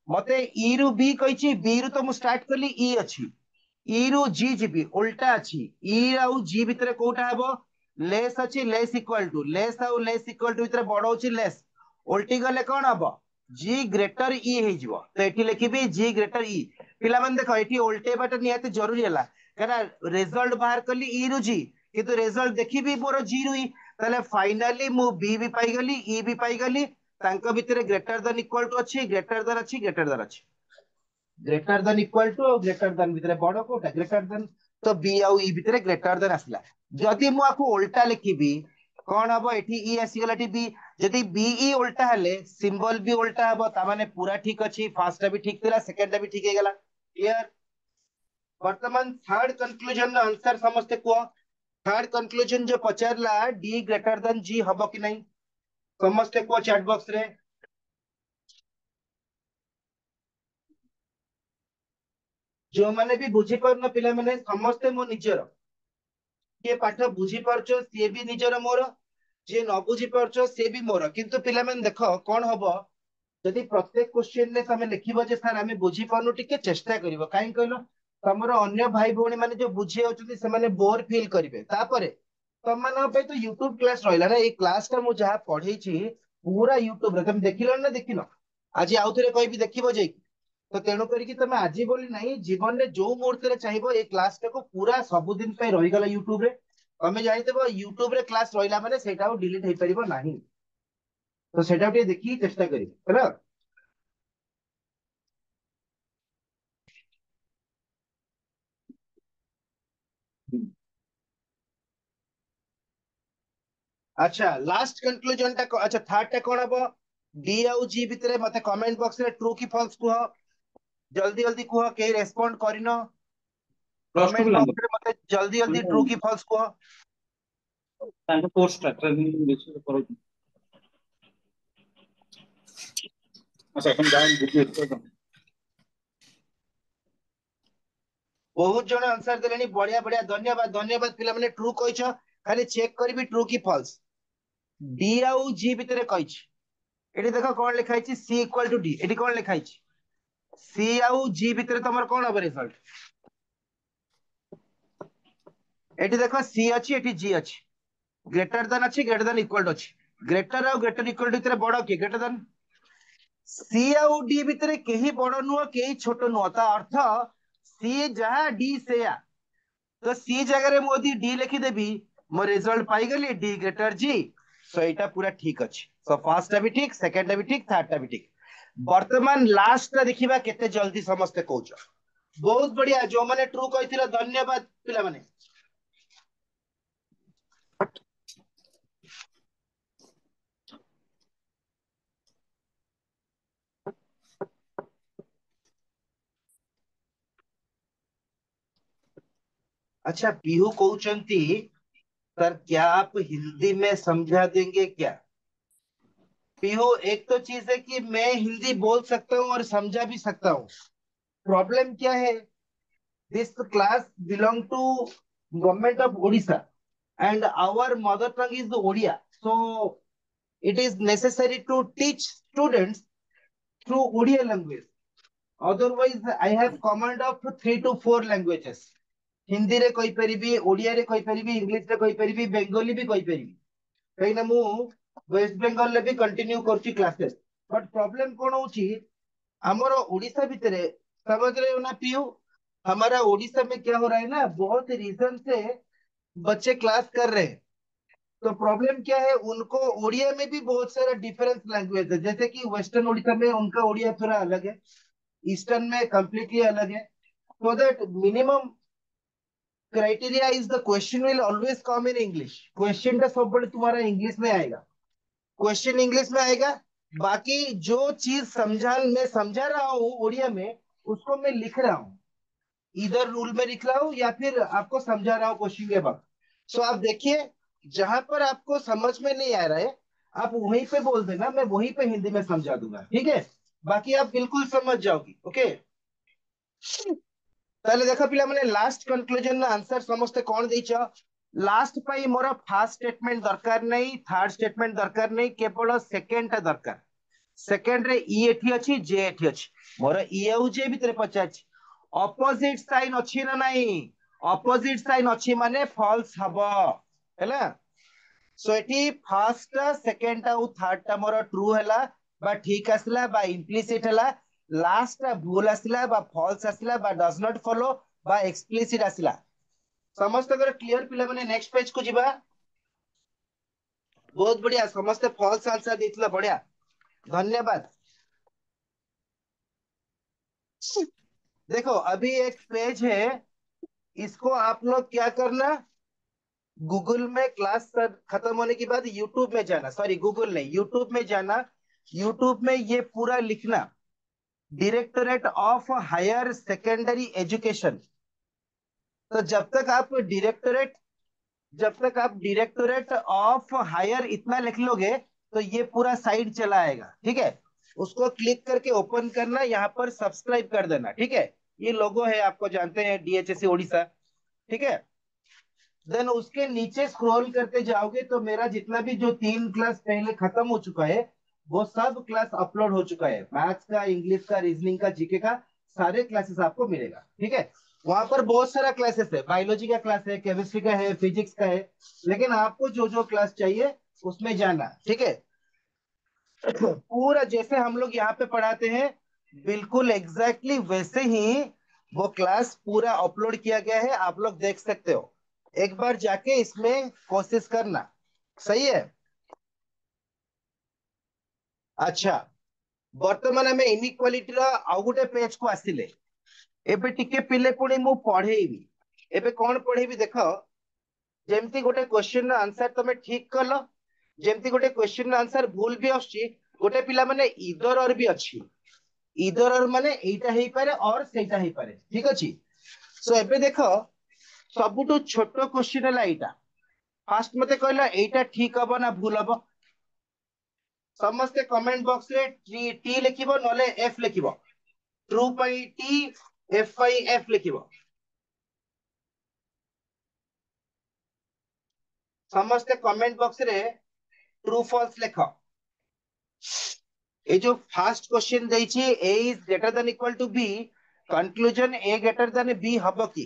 मते ई रु बी कही बी रु तो मु स्टार्ट कली ई अच्छी ई रु जी जीबी उल्टा अच्छी ई आउ जी भितर कोटा हबो लेस अच्छी लेस इक्वल टू भितर बड़ हूँ लेस उल्टी गले कौन हम जी ग्रेटर ई हो तो ये लिखी जी ग्रेटर ई पिला मन देख ये उल्टेबाटा निहाती जरूरी है कहीं रिजल्ट बाहर कली ई रु जी किंतु रिजल्ट देखी मोर जी रु ई ताले फाइनली मु बी भी पाईगली ई भी पाईगली तांको भितर ग्रेटर देन इक्वल टू अच्छी ग्रेटर देन अच्छी ग्रेटर देन अच्छी greater than equal to greater than भितर बड़ कोटा ग्रेटर देन तो बी आउ ई भितर ग्रेटर देन आसला जदि मु आकु उल्टा लिखिबी कौन हम एठी ई आसीगला एठी बी जदि बीई उल्टा हेले सिंबल भी उल्टा हबो ता माने पूरा ठीक अछि फर्स्ट भी ठीक थिला सेकंड भी ठीक हे गेला क्लियर वर्तमान थर्ड कंक्लूजन आंसर समझते को थर्ड कंक्लूजन जो पचारला डी ग्रेटर देन जी हबो कि नहीं समझते को चैट बॉक्स रे जो माने भी बुझी परन पिला माने समस्ते मो निजर ये पाठ बुझी परछो से भी निजर मोर जे न बुझी परछो से भी मोर किंतु पिला माने देखो कोन हबो जदि प्रत्येक क्वेश्चन ने तमे लिखिबो जे सर हमें बुझी पानु टिके चेष्टा करिवो काई कहलो तमरो अन्य भाई भौणी माने जो बुझी होचुनी से माने बोर फील करिवे तापरे तम मानो पे तो YouTube क्लास रहिला ना ए क्लास का मु जहा पढै छी पूरा YouTube रे तमे देखिलो ना देखिनो आज आउथरे कहबी देखिबो जे तो तेणु करिकी तमे आजी बोली नहीं जीवन रे जो मुहूर्त रे चाहिबो ए क्लास को पूरा सब दिन पे रहि गला YouTube रे तमे जानितबो YouTube रे क्लास रहिला माने सेटा डिलीट हेइ परिबो नाही तो सेटा टे देखि चेष्टा करिवे ହେଲା अच्छा लास्ट कंक्लूजन टा अच्छा थर्ड टा कोन हबो डी आउ जी भितरे मते कमेंट बॉक्स रे ट्रू की फॉल्स कुह जल्दी जल्दी कुह के रेस्पोंड करिनो प्लस टू कमेंट पिलांको बॉक्स रे मते जल्दी जल्दी ट्रू की फॉल्स कुह ତାଙ୍କ କୋର୍ସଟା ଟ୍ରେନିଂ ବିଷୟରେ କରୁଛି ଆଚ୍ଛା ଆପଣ ଯାଆନ୍ତୁ ବୁଝିବେ बहुत जण आंसर देलेनी बढ़िया बढ़िया धन्यवाद धन्यवाद पिला माने ट्रू कहिछ खाली चेक करबी ट्रू की फॉल्स डी आउ जी भितरे कहिछ एठी देखो कोन लिखा हिची सी इक्वल टू डी एठी कोन लिखा हिची सी आउ जी भितरे तमर कोन হবে रिजल्ट एठी देखो सी अछि एठी जी अछि ग्रेटर देन अछि ग्रेटर देन इक्वल टू अछि ग्रेटर आउ ग्रेटर इक्वल टू भितरे बड़ की ग्रेटर देन सी आउ डी भितरे केही बड़ नुह केही छोट नुह ता अर्थ सी जहा डी से आ तो सी जगह रे मोदी डी लिखि देबी मो रिजल्ट पाई गली डी ग्रेटर जी सो एटा पूरा ठीक अछि सो फर्स्ट भी ठीक सेकंड भी ठीक थर्ड भी ठीक वर्तमान लास्ट टा देखिबा केते जल्दी समझते कहउछ बहुत बढ़िया जो माने ट्रू कहिथिला धन्यवाद पिला माने अच्छा पीहू कहउचंती सर क्या आप हिंदी में समझा देंगे क्या पीहू एक तो चीज है कि मैं हिंदी बोल सकता हूँ और समझा भी सकता हूँ प्रॉब्लम क्या है this class belong to government of Odisha and our mother tongue is the Odia. So it is necessary to teach students through Odia language. Otherwise, I have command of 3 to 4 languages. Hindi रे कहि परिबी ओडिया रे कहि परिबी English रे कहि परिबी Bengali भी कहि परिबी कहीं ना मु वेस्ट बेंगल रे भी कंटिन्यू करची क्लासेस बट प्रॉब्लम कोन होची हमरो ओडिसा भितरे समझ रहे हो ना पीयू हमारा ओडिसा में क्या हो रहा है ना बहुत रीजन से बच्चे क्लास कर रहे हैं तो प्रॉब्लम क्या है उनको ओडिया में भी बहुत सारा डिफरेंस लैंग्वेज है जैसे कि वेस्टर्न ओडिशा में उनका ओडिया थोड़ा अलग है ईस्टर्न में कंप्लीटली अलग है so that minimum criteria is the question will always come in English question का सब बड़े तुम्हारा इंग्लिश में आएगा क्वेश्चन इंग्लिश में आएगा बाकी जो चीज समझा मैं समझा रहा हूँ ओडिया में उसको मैं लिख रहा हूँ इधर रूल में लिख रहा हूँ या फिर आपको समझा रहा हूँ क्वेश्चन के बाद सो आप देखिए जहां पर आपको समझ में नहीं आ रहा है आप वहीं पे बोल देना मैं वहीं पे हिंदी में समझा दूंगा ठीक है बाकी आप बिल्कुल समझ जाओगी ओके ताले देखो पिला माने लास्ट कंक्लूजन आंसर समस्त कोन देइछ लास्ट पाई मोर फर्स्ट स्टेटमेंट दरकार नहीं थर्ड स्टेटमेंट दरकार नहीं केवल सेकंड टा दरकार सेकंड रे ई एठी अछि जे एठी अछि मोर ई au जे भितरे पचाछि ऑपोजिट साइन अछि ना नहीं ऑपोजिट साइन अछि माने फॉल्स हबो हैला सो एटी फर्स्ट सेकंड टा थर्ड टा मोर ट्रू हैला बा ठीक आसला बा इम्प्लिसिट हैला लास्ट टा भूल आसला बा फॉल्स आसला बा डज नॉट फॉलो बा एक्सप्लिसिट आसला समस्त अगर क्लियर पिला माने नेक्स्ट पेज को जिबा बहुत बढ़िया समस्त फॉल्स आंसर देथिला बढ़िया धन्यवाद देखो अभी एक पेज है इसको आप लोग क्या करना गूगल में क्लास खत्म होने के बाद यूट्यूब में जाना सॉरी गूगल नहीं यूट्यूब में जाना यूट्यूब में ये पूरा लिखना directorate of higher secondary education तो जब तक आप डायरेक्टोरेट ऑफ हायर इतना लिख लोगे तो ये पूरा साइड चला आएगा ठीक है उसको क्लिक करके ओपन करना यहाँ पर सब्सक्राइब कर देना ठीक है ये लोगो है आपको जानते हैं डीएचएससी ओडिशा ठीक है देन उसके नीचे स्क्रॉल करते जाओगे तो मेरा जितना भी जो 3 क्लास पहले खत्म हो चुका है वो सब क्लास अपलोड हो चुका है मैथ्स का इंग्लिश का रीजनिंग का जीके का सारे क्लासेस आपको मिलेगा ठीक है वहां पर बहुत सारा क्लासेस है बायोलॉजी का क्लास है केमिस्ट्री का है फिजिक्स का है लेकिन आपको जो जो क्लास चाहिए उसमें जाना ठीक है पूरा जैसे हम लोग यहाँ पे पढ़ाते हैं बिल्कुल एग्जैक्टली वैसे ही वो क्लास पूरा अपलोड किया गया है आप लोग देख सकते हो एक बार जाके इसमें कोशिश करना सही है अच्छा वर्तमान आम इनइक्वालिटी आउ गोटे पेज को आसिले एबे टिके पिले पुणी मु पढ़ेइबी एबे कौन पढ़ेइबी देखो जेमती गोटे क्वेश्चन आंसर तमे ठीक कल जेमती गोटे क्वेश्चन आंसर भूल भी आछी गोटे पिला माने इधर और भी अच्छी इधर और माने एटा हेई पारे और सेटा हेई पारे ठीक अछि सो एबे देखो सबुटु छोटो क्वेश्चन है एटा फास्ट मते कहला एटा ठीक हबो ना भूल हबो समस्ते कमेंट बॉक्स रे टी लिखिबो नले एफ लिखिबो ट्रू पाई टी एफ पाई एफ लिखिबो समस्ते कमेंट बॉक्स रे ट्रू फॉल्स लिखो ए जो फर्स्ट क्वेश्चन देछि A is greater than equal to B conclusion A greater than B हबो की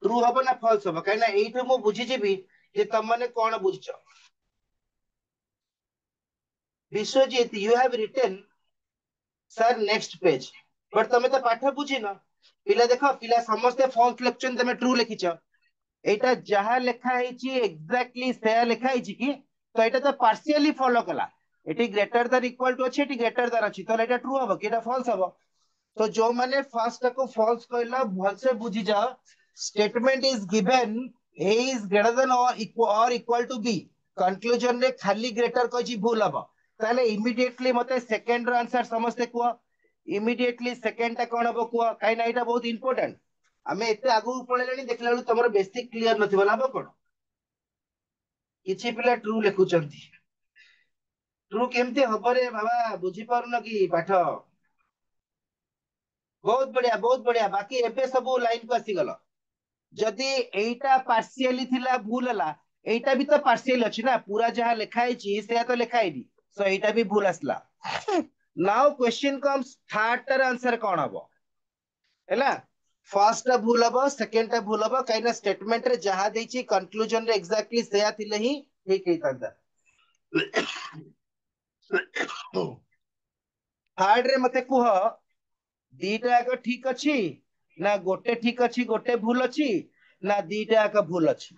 ट्रू हबो ना फॉल्स हबो काइना एइठो मु बुझी जेबी जे तम माने कोन बुझछो Biswajit you have written sir next page but तमे तो पाठ बुझी न पिला देखो पिला समस्त फॉल्स लिखछन तमे ट्रू लिखिछ एटा जहा लिखा है एक्जाक्टली से लिखा है कि तो एटा तो पार्शियली फॉलो कला एटी ग्रेटर देन इक्वल टू अछि एटी ग्रेटर देन अछि तो एटा ट्रू हबो कि एटा फॉल्स हबो तो जो माने फर्स्ट को फॉल्स कहला भल से बुझी जाओ statement is given A is greater then और इक्वल टू बी कंक्लूजन रे खाली ग्रेटर कहछि भूल हबो ताले इमीडिएटली मते सेकंड रो आंसर समझते को इमीडिएटली सेकंड टा कोन हबो को काई ना एटा बहुत इंपोर्टेंट आमे एते आगु पळेलानी देखला बेलु तमरो बेसिक क्लियर नथिबो लाभ कोन किछि पिला ट्रू लिखुचंती ट्रू केमती हबो रे बाबा बुझी पारुन कि पाठ बहुत बढ़िया बाकी एबे सब लाइन को आसी गलो जदि एइटा पार्शियली थिला भूल हला एइटा भी तो पार्शियल अछि ना पूरा जहां लिखा है ची से तो लिखा है सो एइटा भी भूल आसला नाउ क्वेश्चन कम्स थर्ड टर आंसर कोन हबो हैला फर्स्ट टा भूल हबो सेकंड टा भूल हबो काइना स्टेटमेंट रे जहां देछि कंक्लूजन रे एग्जैक्टली सेया थिले ही ठीक हेइतांदा थर्ड रे मते कुह दीटा एक ठीक अछि ना गोटे ठीक अछि गोटे भूल अछि ना दीटा एक भूल अछि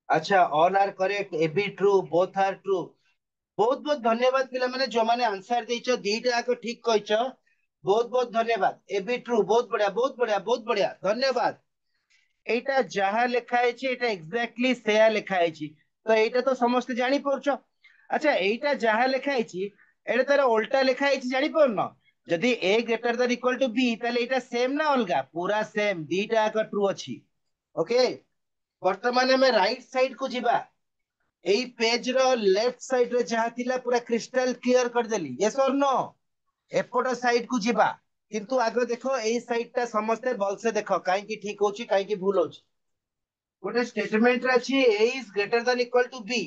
अच्छा all are correct A B true both are true बहुत बहुत धन्यवाद पिला माने जो माने आंसर देइछो दीटा आको ठीक कहिछो बहुत धन्यवाद ए बी ट्रू बहुत बढ़िया धन्यवाद एटा जहां लिखा है एटा एग्जैक्टली सेया लिखा है तो एटा तो समस्त जानी पड़छो अच्छा एटा जहां लिखा है एटा तार उल्टा लिखा है जानी पारन जदि A greater than equal to B ताले एटा सेम ना अलगा पूरा सेम दीटा एक ट्रू अछि ओके वर्तमान हमें राइट साइड को जिबा एई पेज रो लेफ्ट साइड रे जहा थिला पूरा क्रिस्टल क्लियर कर देली यस और नो एपट साइड को जिबा किंतु आगे देखो एई साइड ता समस्त भल से देखो काई की ठीक होची काई की भूल होची गोटे स्टेटमेंट रे अछि A is greater than equal to B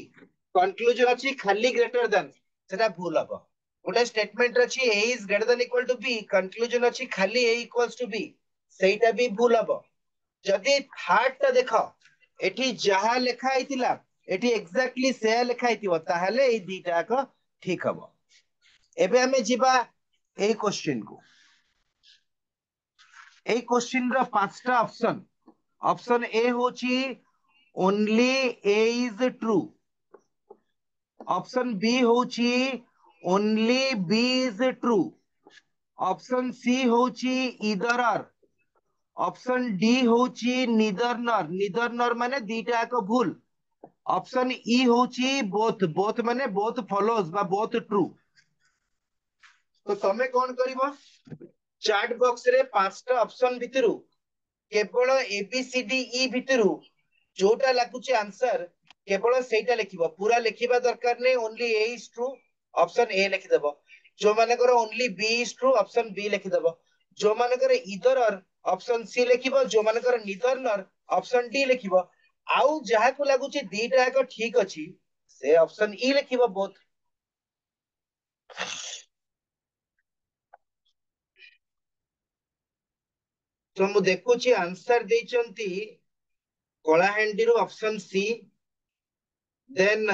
conclusion अछि खाली ग्रेटर देन सेटा भूल हबो गोटे स्टेटमेंट रे अछि A is greater than equal to B conclusion अछि खाली ए इक्वल्स टू बी सेटा भी भूल हबो जदि थर्ड ता देखो एठी जहा लिखा आइतिला एठी एक्जेक्टली से लिखा आइतिबो ताहाले ए दीटा को ठीक हबो एबे हमें जिबा ए क्वेश्चन को ए क्वेश्चन रो पांचटा ऑप्शन ऑप्शन ए होची only A is true option B होची only B is true option C होची ईदर आर ऑप्शन डी होची नीदर नर माने दीटा को भूल ऑप्शन ई होची बोथ बोथ माने बोथ फॉलोज बा बोथ ट्रू तो तमे कौन करिवो चैट बॉक्स रे पांचटा ऑप्शन भितरु केवल एबीसीडी ई भितरु जोटा लागुचे आंसर केवल सेटा लिखिबो पूरा लिखिबा दरकार नै only A is true option A लिखि देबो जो माने करो only B is true option B लिखि देबो जो माने करे ईदर और ऑप्शन सी लिखिबो जो माने करे नीदर नर ऑप्शन डी लिखिबो आउ जहा को लागुचे दीटा एक ठीक अछि से ऑप्शन ई लिखिबो बोथ तो मु देखुची आंसर देचंती कलाहांडी रो ऑप्शन सी देन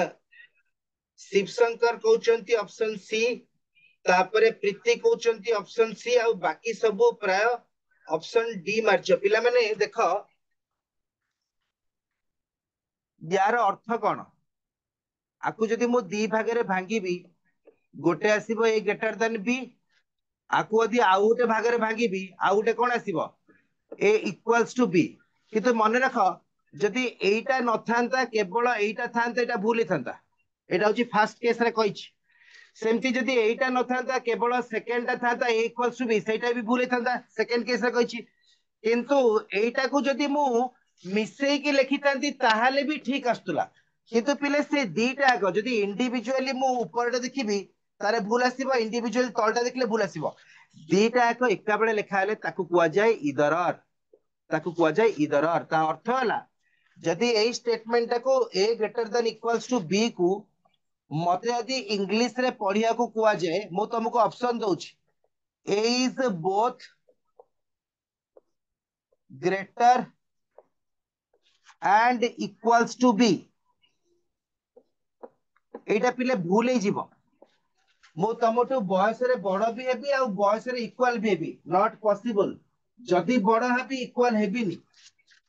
शिवशंकर कहउचंती ऑप्शन सी तापरे प्रीति कहउचंती ऑप्शन सी आ बाकी सब प्राय ऑप्शन डी मारछ पिला माने देखो यार अर्थ कोन आकु जदि मु दी भागे रे भांगीबी गोटे आसीबो ए ग्रेटर देन बी आकु यदि आउ गोटे भागे रे भांगीबी आउ गोटे कोन आसीबो ए इक्वल्स टू बी किंतु मन रख जदि एटा न थांता केवल एटा थांता एटा भूल थांता एटा होची फर्स्ट केस रे कहिछि सेमती जदि एटा न थांता केवल सेकंड ता थांता ए इक्वल्स टू बी सेटा भी भूल थांता सेकंड केस रे कहिछि किंतु एटा को जदि मु मिसई के लिखि थांती ताहाले भी ठीक आस्तुला किंतु पिले से दीटा को जदि इंडिविजुअली मु ऊपरटा देखिबी तारे भूल आसीबो इंडिविजुअल तलटा देखले भूल आसीबो दीटा को एका बेले लिखा हेले ताकू कुआ जाय ईदर और ताकू कुआ जाय ईदर और ता अर्थ हला जदि ए स्टेटमेंट को A greater than equals to B को मते यदि इंग्लिश रे पढ़िया को कुआ जाय मु तुमको ऑप्शन दउछि A is both greater and equals to B एटा पिले भूल ही जीवो मु तमटु बयस रे बड़ भी हेबी आ बयस रे इक्वल भी हेबी नॉट पॉसिबल जदि बड़ हेबी इक्वल हेबिनी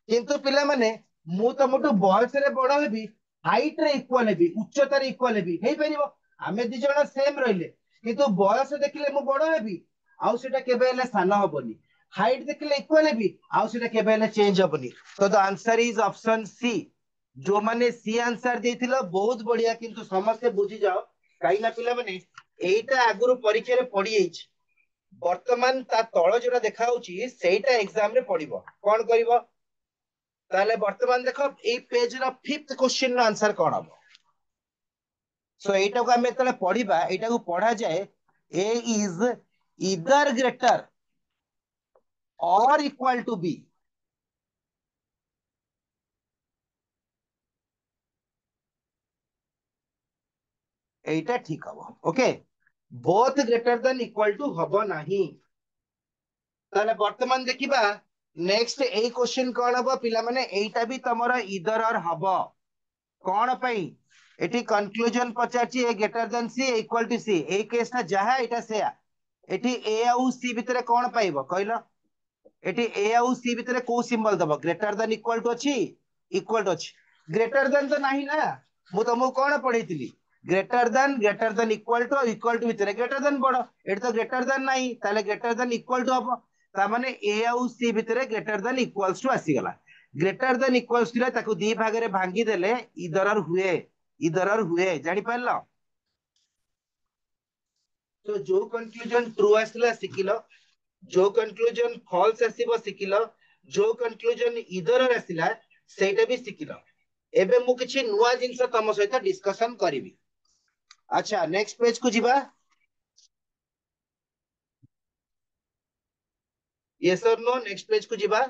किंतु पिला माने मु तमटु बयस रे बड़ हेबी हाइट रे इक्वल हेबी उच्चता रे इक्वल हेबी हेई परिबो आमे दि जण सेम रहिले किंतु बयस देखिले मु बड़ हेबी आ सेटा केबे हेले सान हबनी हाइट देखिले इक्वल हेबी आ सेटा केबे हेले चेंज हबनी तो the answer is option C जो माने सी आंसर देथिलो बहुत बढ़िया किंतु समस्या बुझी जाओ काई ना पिला माने एटा आगुरु परीक्षा रे पड़ी जाइछ वर्तमान ता तळ जोरा देखा होची सेटा एग्जाम रे पड़िबो कोन करिवो ताले वर्तमान देखो ए पेज रो 5th क्वेश्चन रो आंसर कोन हबो सो एटा को हमें तले पढ़िबा एटा को पढ़ा जाए A is either greater or equal to B एटा ठीक हबो okay both greater than equal to हबो नाही ताले वर्तमान देखिबा नेक्स्ट ए क्वेश्चन कोन हबो पिला माने एटा भी तमरा ईदर और हबो कोन पई एटी कंक्लूजन पचाची A greater than C equal to C ए केस ना जहा एटा से एटी ए आउ सी भितरे कोन पाइबो कहलो एटी ए आउ सी भितरे को सिंबल दबो ग्रेटर देन इक्वल टू अछि इक्वल टू अछि ग्रेटर देन तो नाही ना मु तुमको कोन पढैतिली ग्रेटर देन इक्वल टू भितरे ग्रेटर देन बड़ एटी तो ग्रेटर देन नाही ताले ग्रेटर देन इक्वल टू हबो ता माने ए आउ सी भितरे ग्रेटर देन इक्वल्स टू आसी गला ग्रेटर देन इक्वल्स टू ताको दी भाग रे भांगी देले इदर हुए जानि पारलो तो जो कंक्लूजन ट्रू आसला सिकिलो, जो कंक्लूजन फॉल्स आसीबो सिकिलो, जो कंक्लूजन इधर आसला सेटा भी सिकिलो। एबे मु किछि नुवा जिंस तम सहित डिस्कशन करिवि। अच्छा नेक्स्ट पेज को जिबा। Yes or no, next page को जिबा।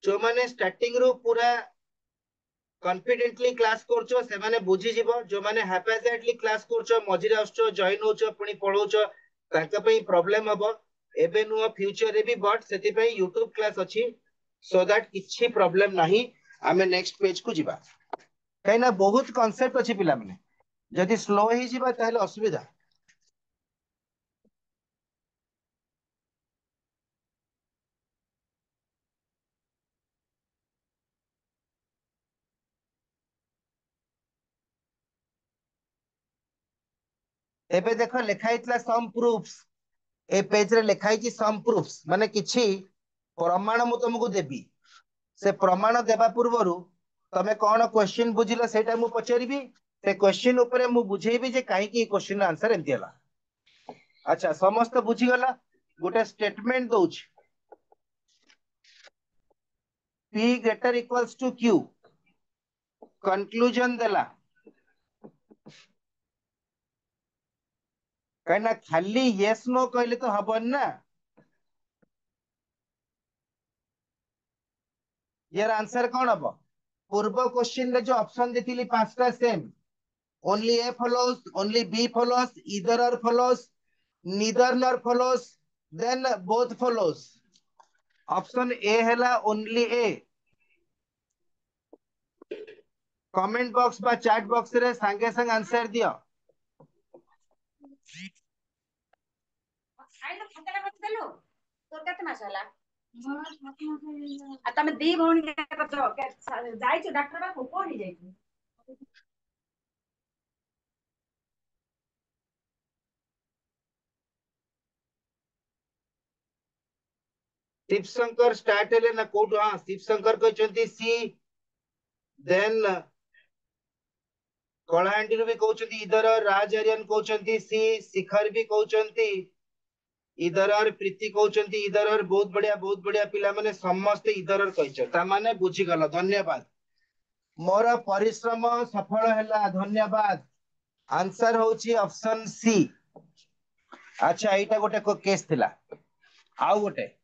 जो माने स्टार्टिंग रो पूरा कॉन्फिडेंटली क्लास करछो से माने बुझी जिवो, जो माने हैपेजेटली क्लास करछो मझिरे आछो जॉइन होछो पुनी पढौछो ताका पई प्रॉब्लम हबो। एबे नुवा फ्यूचर रे भी बट सेति पई YouTube क्लास अछि, सो दैट किछि प्रॉब्लम नाही। आमे नेक्स्ट पेज को जिबा। कहिना बहुत कांसेप्ट अछि पिला माने, जदि स्लो ही जिबा ताहले असुविधा। एबे देखो लिखा हितला सम प्रूफ्स। ए पेज रे लिखा हिची सम प्रूफ्स माने किछि प्रमाण मु तुमको देबी। से प्रमाण देबा पूर्वरु तमे कोन क्वेश्चन बुझिला सेटा मु पचारिबी। से क्वेश्चन ऊपर मु बुझेबी जे काहे की क्वेश्चन आंसर एंती हला। अच्छा समस्त बुझी गला। गोटे स्टेटमेंट दोछ P greater equals to Q, conclusion देला। कहना खाली यस नो कहले तो हबन ना। यार आंसर कौन हबो? पूर्व क्वेश्चन रे जो ऑप्शन देतिली पांचटा same, only A follows, only B follows, either or follows, neither nor follows, then both follows. Option A हैला ओनली ए। कमेंट बॉक्स बा चैट बॉक्स रे संगे संग आंसर दियो। आइलो खाताटा मत देलो तोर केते मास होला आ तमे दी भौणी के पतो के जाई छ डॉक्टर बा को कोनी जाई छ शिव शंकर स्टार्ट हेले ना कोड। हां शिव शंकर कहचंती सी, देन कलाहांडी भी कहचंती इधर, राज आर्यन कहचंती सी, शिखर भी कहचंती इधर, और प्रीति कहचंती इधर। और बहुत बढ़िया पिला माने समस्त इधर और कहछ। ता माने बुझी गलो। धन्यवाद, मोर परिश्रम सफल हैला। धन्यवाद। आंसर होची ऑप्शन सी। अच्छा एटा गोटे को केस थिला। आउ गोटे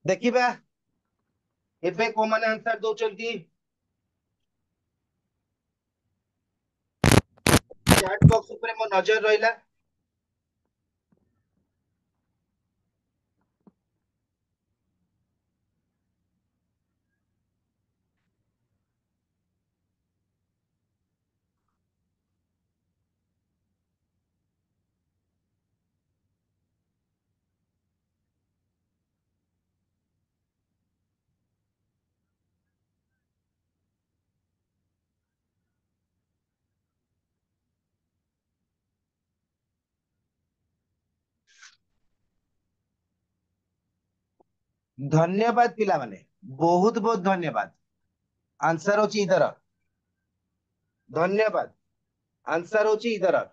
देखिबा एबे को माने आंसर दोचंती। चैट बॉक्स ऊपर मो नजर रहिला। धन्यवाद पिला माने, बहुत बहुत धन्यवाद। आंसर होची इधर। धन्यवाद। आंसर होची इधर।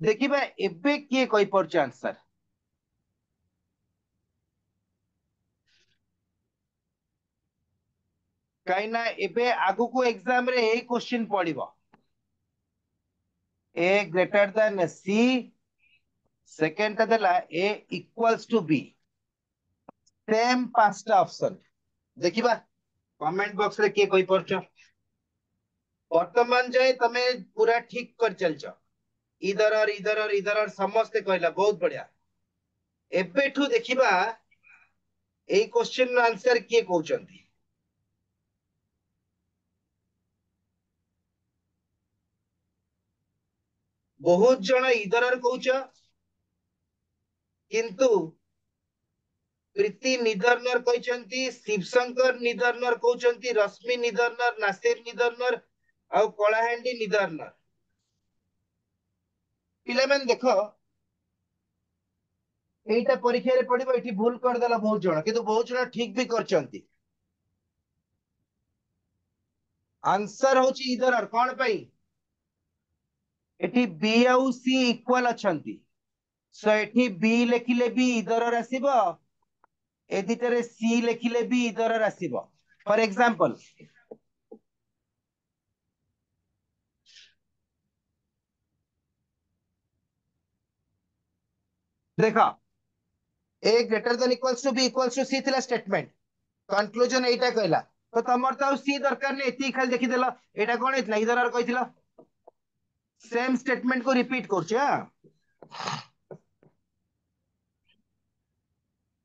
देखिबा एबे किए कहि परछ आंसर। काइना एबे आगु को एग्जाम रे ए क्वेश्चन पड़िबो। A greater than C, second देला A equals to B. Same पांचटा ऑप्शन देखिबा। कमेंट बॉक्स रे के कहि परछ। वर्तमान जाए तमे पूरा ठीक कर चलछ इधर समस्ते कहला बहुत बढ़िया एबेठू देखिबा एई क्वेश्चन रो आंसर किए कहउचंती बहुत जण इधर कहउच किंतु प्रीति निधरनर कहचंती शिवशंकर निधरनर कहचंती रश्मि निधरनर नासिर निधरनर आ कलाहांडी निधरनर पिला मन देखो एटा परीक्षा रे पड़िबो एठी भूल कर देला बहुत जण किंतु बहुत जण ठीक भी करचंती आंसर होची इधर कोन पई एठी बी आउ सी इक्वल अछंती सो एठी बी लेखिले भी इधर आसीबो ए दिटरे सी लेखिले भी इधर आसीबो फॉर एग्जांपल देखा A greater than equals to B equals to C थिला स्टेटमेंट कंक्लूजन एटा कहला तो तमर तो सी दरकार ने एती खाली देखि देला एटा कोन हेतला इधर आर कहितला सेम स्टेटमेंट को रिपीट करछ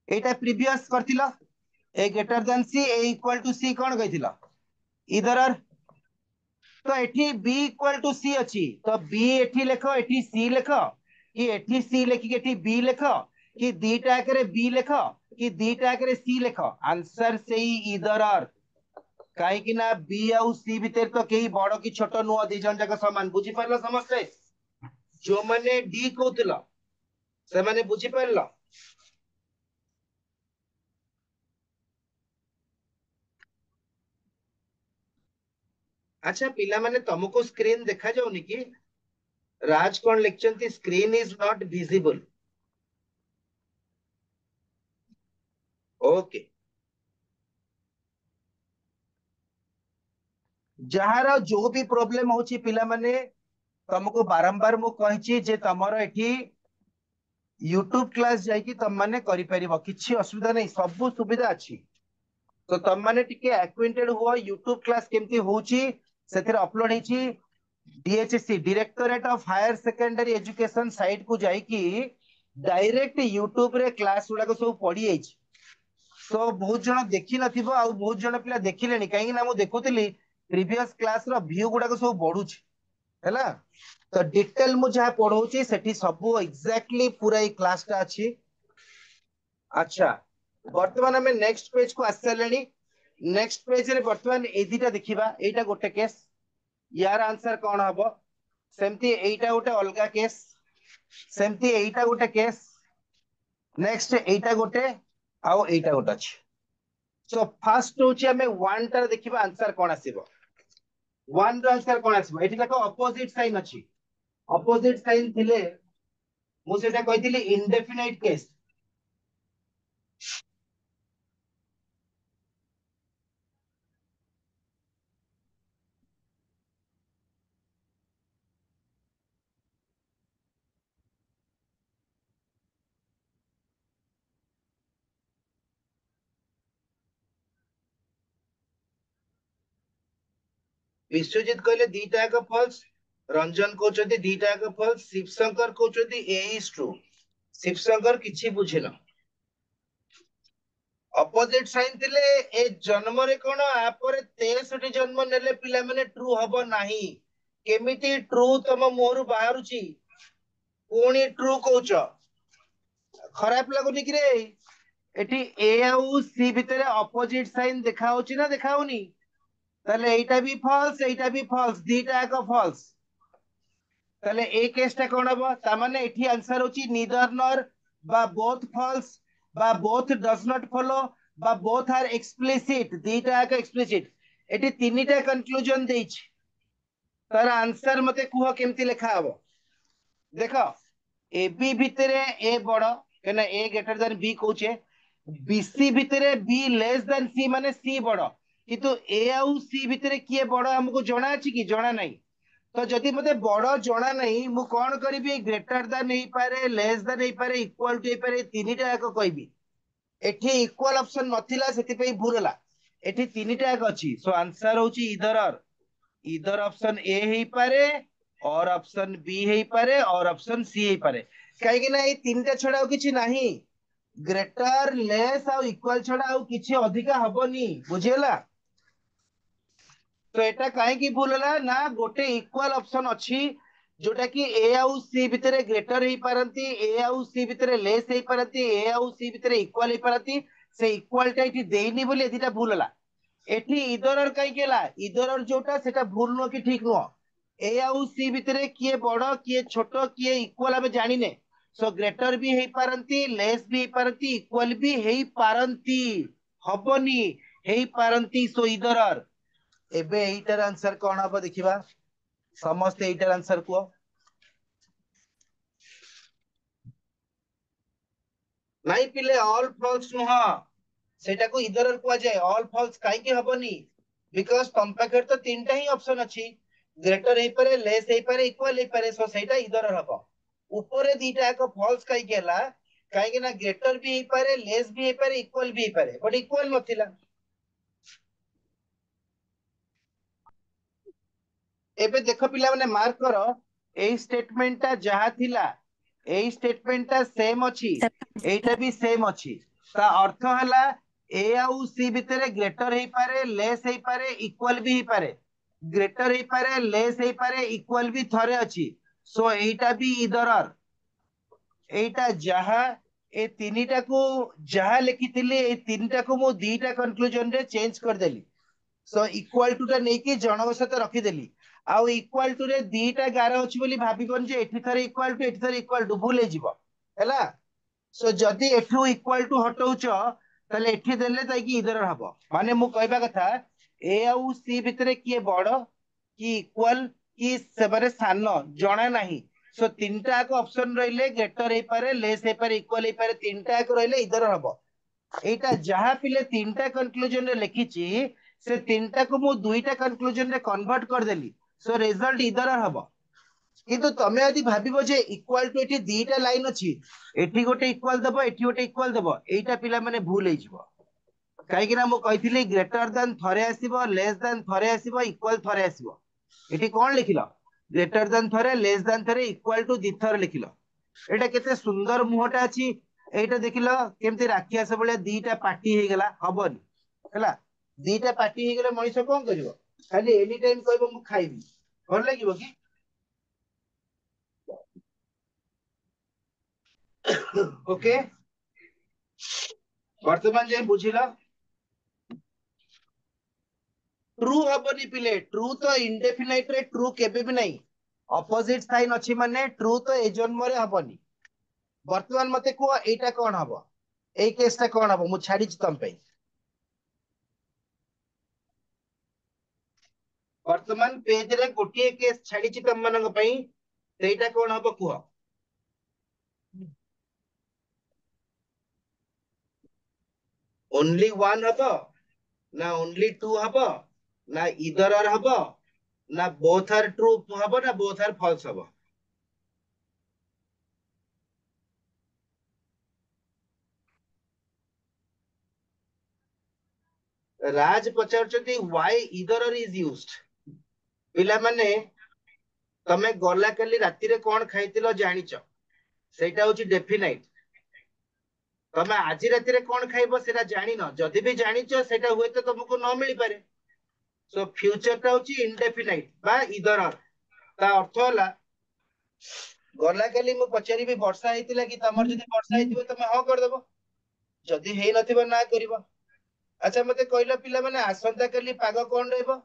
एटा प्रीवियस करथिला A greater than C A equal to C कोन कहितला इधर आर तो एठी बी इक्वल टू सी अछि तो बी एठी लेखो एठी सी लेखो कि एठी सी लेखि के एठी बी लेखो कि दीटा करे बी लेखो कि दीटा करे सी लेखो आंसर सेही इधर आर काहे कि ना बी आउ सी भीतर तो केही बड़ कि छोट नुह दी जन जाक समान बुझी परला समझते जो माने डी कहउतला से माने बुझी परला अच्छा पिला माने तुमको स्क्रीन देखा जाउनी कि राज कोन लिखचंती screen is not visible okay जहार जो भी प्रॉब्लम होची पिला माने तुमको बारंबार मु कहिची जे तमरो एठी यूट्यूब क्लास जाई कि तम माने करि परिबो किछि असुविधा नै सब सुविधा अछि तो तम माने टिके एक्विंटेड हुआ यूट्यूब क्लास केमती होची सेथिर अपलोड हेची DHSC directorate of higher secondary education site को जाई कि डायरेक्ट यूट्यूब रे क्लास उडा को सब पढी आइछ तो बहुत जण देखि नथिबो आ बहुत जण पिला देखिलेनी काहे ना मु देखुतली प्रीवियस क्लास रो व्यू गुडा को सब बढ़ुछ हैला तो डिटेल मु जहा पढौची सेठी सब एग्जैक्टली पूरा ई क्लास टा अछि अच्छा वर्तमान हमें नेक्स्ट पेज को आसलेनी नेक्स्ट पेज रे वर्तमान ए दिटा देखिबा एटा गोटे केस यार आंसर कोन हबो सेमती एटा गोटे अलगा केस सेमती एटा गोटे केस नेक्स्ट एटा गोटे आउ एटा गोटे अछि सो फर्स्ट होची हमें 1 टा देखिबा आंसर कोन आसीबो 1 रो आंसर कोन आसीबो एठी देखो अपोजिट साइन अछि अपोजिट साइन थिले मु सेटा कहितली इंडेफिनाइट केस विश्वजीत कहले दीटा का फॉल्स रंजन कहउचंती दीटा का फॉल्स शिवशंकर कहउचंती ए इज ट्रू शिवशंकर किछि बुझिला अपोजिट साइन थिले ए जन्म रे कोन आ पर 63 जन्म नेले पिला माने ट्रू हबो नाही केमिति ट्रू तम मोहरु बाहरुची कोनी ट्रू कहउच खराब लागुनी कि रे एठी ए आउ सी भितरे अपोजिट साइन देखा होची ना देखा होनी তাহলে এইটা বি ফলস দুইটা এক ফলস তাহলে এই কেসটা কোন হবে তার মানে এটি आंसर হচ্ছে neither nor বা both false বা both does not follow বা both are explicit দুইটা এক explicit এটি তিনটা কনক্লুজন দেইছি তার आंसर মতে কুহ কেমতি লেখা হবে দেখো ए बी ভিতরে ए বড় কেন ए গ্রেটার দ্যান বি কইছে बीसी ভিতরে बी लेस দ্যান सी মানে सी বড় किंतु ए आउ सी भितरे किए बड़ हमको जना अछि कि जना नहीं तो जदि मते बड़ जना नहीं मु कोन करबी ग्रेटर देन नहीं पारे लेस देन नहीं पारे इक्वल टू पारे तीनटा एक कहबी एठी इक्वल ऑप्शन नथिला सेति पे भूल होला एठी तीनटा एक अछि सो आंसर होची इधर इधर ऑप्शन ए हे पारे और ऑप्शन बी हे पारे और ऑप्शन सी हे पारे कहीं ना ये तीनटा छड़ा और किछि नाही ग्रेटर लेस और इक्वल छड़ा और किछि अधिका हबनी बुझियला तो एटा काहे की भूल होला ना गोटे इक्वल ऑप्शन अछि जोटा कि ए आउ सी भितरे ग्रेटर हे पारंती ए आउ सी भितरे लेस हे पारंती ए आउ सी भितरे इक्वल हे पारंती से इक्वल टा इठी देइनी बोली एदिटा भूल होला एठी इधरर काई केला इधरर जोटा सेटा भूल नो कि ठीक नो ए आउ सी भितरे किए बड़ किए छोट किए इक्वल हमें जानिने सो ग्रेटर भी हे पारंती लेस भी हे पारंती इक्वल भी हे पारंती हबनी हे पारंती सो इधरर एबे एटार आंसर कौन हम देखा समस्त एटार आंसर को नहीं पिले ऑल फॉल्स नुह सेटा को इधर कुआ जाए ऑल फॉल्स काहे की हबनी बिकॉज़ तुम पाखे तो तीनटा ही ऑप्शन अछि ग्रेटर हे पारे लेस हे पारे इक्वल हे पारे सो सेटा इधर हबो ऊपर दीटा को फॉल्स काहे केला काहे कि ना ग्रेटर भी हे पारे लेस भी हे पारे इक्वल भी हे पारे बट इक्वल नथिला एबे देखो पिला माने मार्क करो एई स्टेटमेंटटा जहा थिला एई स्टेटमेंटटा सेम अछि एटा भी सेम अछि ता अर्थ हला ए आउ सी भितरे ग्रेटर हे पारे लेस हे पारे इक्वल भी हे पारे ग्रेटर हे पारे लेस हे पारे इक्वल भी थरे अछि सो एटा भी इधरर एटा जहा ए तीनिटा को जहा लिखिथिले ए तीनटा को मो दीटा कंक्लूजन रे चेंज कर देली सो इक्वल टू टा नै कि जनक सहित रखी देली आउ इक्वल टू रे दीटा गार अछि बोली भाबिबन जे एठी थरे इक्वल टू भूल हे जिवो हैला सो जदी एठू इक्वल टू हटौच तले एठी देले ताई कि इधर हबो माने मु कहबा कथा ए आउ सी भितरे किए बड़ कि इक्वल कि सेबारे सानो जणा नाही सो तीनटा को ऑप्शन रहिले ग्रेटर हे पारे लेस हे पारे इक्वल हे पारे तीनटा को रहिले इधर हबो एटा जहा पिले तीनटा कंक्लूजन रे लिखिची से तीनटा को मु दुईटा कंक्लूजन रे कन्वर्ट कर देली सो रिजल्ट इधर हबो किंतु तमे यदि भाबिबो जे इक्वल टू एठी दीटा लाइन अछि एठी गोटे इक्वल दबो एठी गोटे इक्वल दबो एटा पिला माने भूल हे जिवो काहे कि ना मु कहिथिली ग्रेटर देन थरे आसीबो लेस देन थरे आसीबो इक्वल थरे आसीबो एठी कोन लिखिलो ग्रेटर देन थरे लेस देन थरे इक्वल टू दी थरे लिखिलो एटा केते सुंदर मुहटा अछि एटा देखिलो केमती राखिया सब बळे दीटा पार्टी हे गेला हबनी हैला दीटा पार्टी हे गेले मनिष कोन करिवो खाली एनी टाइम कहबो मु खाइबी भल लागिवो कि ओके वर्तमान जे बुझिला ट्रू हबनी पिले ट्रू तो इंडेफिनाइट रे ट्रू केबे भी नहीं ऑपोजिट साइन अछि माने ट्रू तो ए जन्म रे हबनी वर्तमान मते को एटा कोन हबो एई केसटा कोन हबो मु छाडी छि तम पे वर्तमान पेज रे गोटिए केस छाडी छि तम मानक पई एटा कोन हबो कुह ओनली वन हबो ना ओनली टू हबो ना इधर आर हबो ना बोथ आर ट्रू हबो ना बोथ आर फॉल्स हबो राज पचारचती व्हाई इधर आर इज यूज्ड पिला माने तमे गला कली राती रे कोन खाइतिलो जानिचो सेटा होची डेफिनाइट तमे आज राती रे कोन खाइबो सेटा जानिनो जदी भी जानिचो सेटा हुए तो तुमको न मिली पारे सो फ्यूचर टा होची इंडेफिनाइट बा इधर आर ता अर्थ होला गला कली मु पचारी भी वर्षा हेतिला कि तमर जदी वर्षा हेतिबो तमे ह कर देबो जदी हेइ नथिबो ना करिवो अच्छा मते कहलो पिला माने आसंता कली पाग कोन रहइबो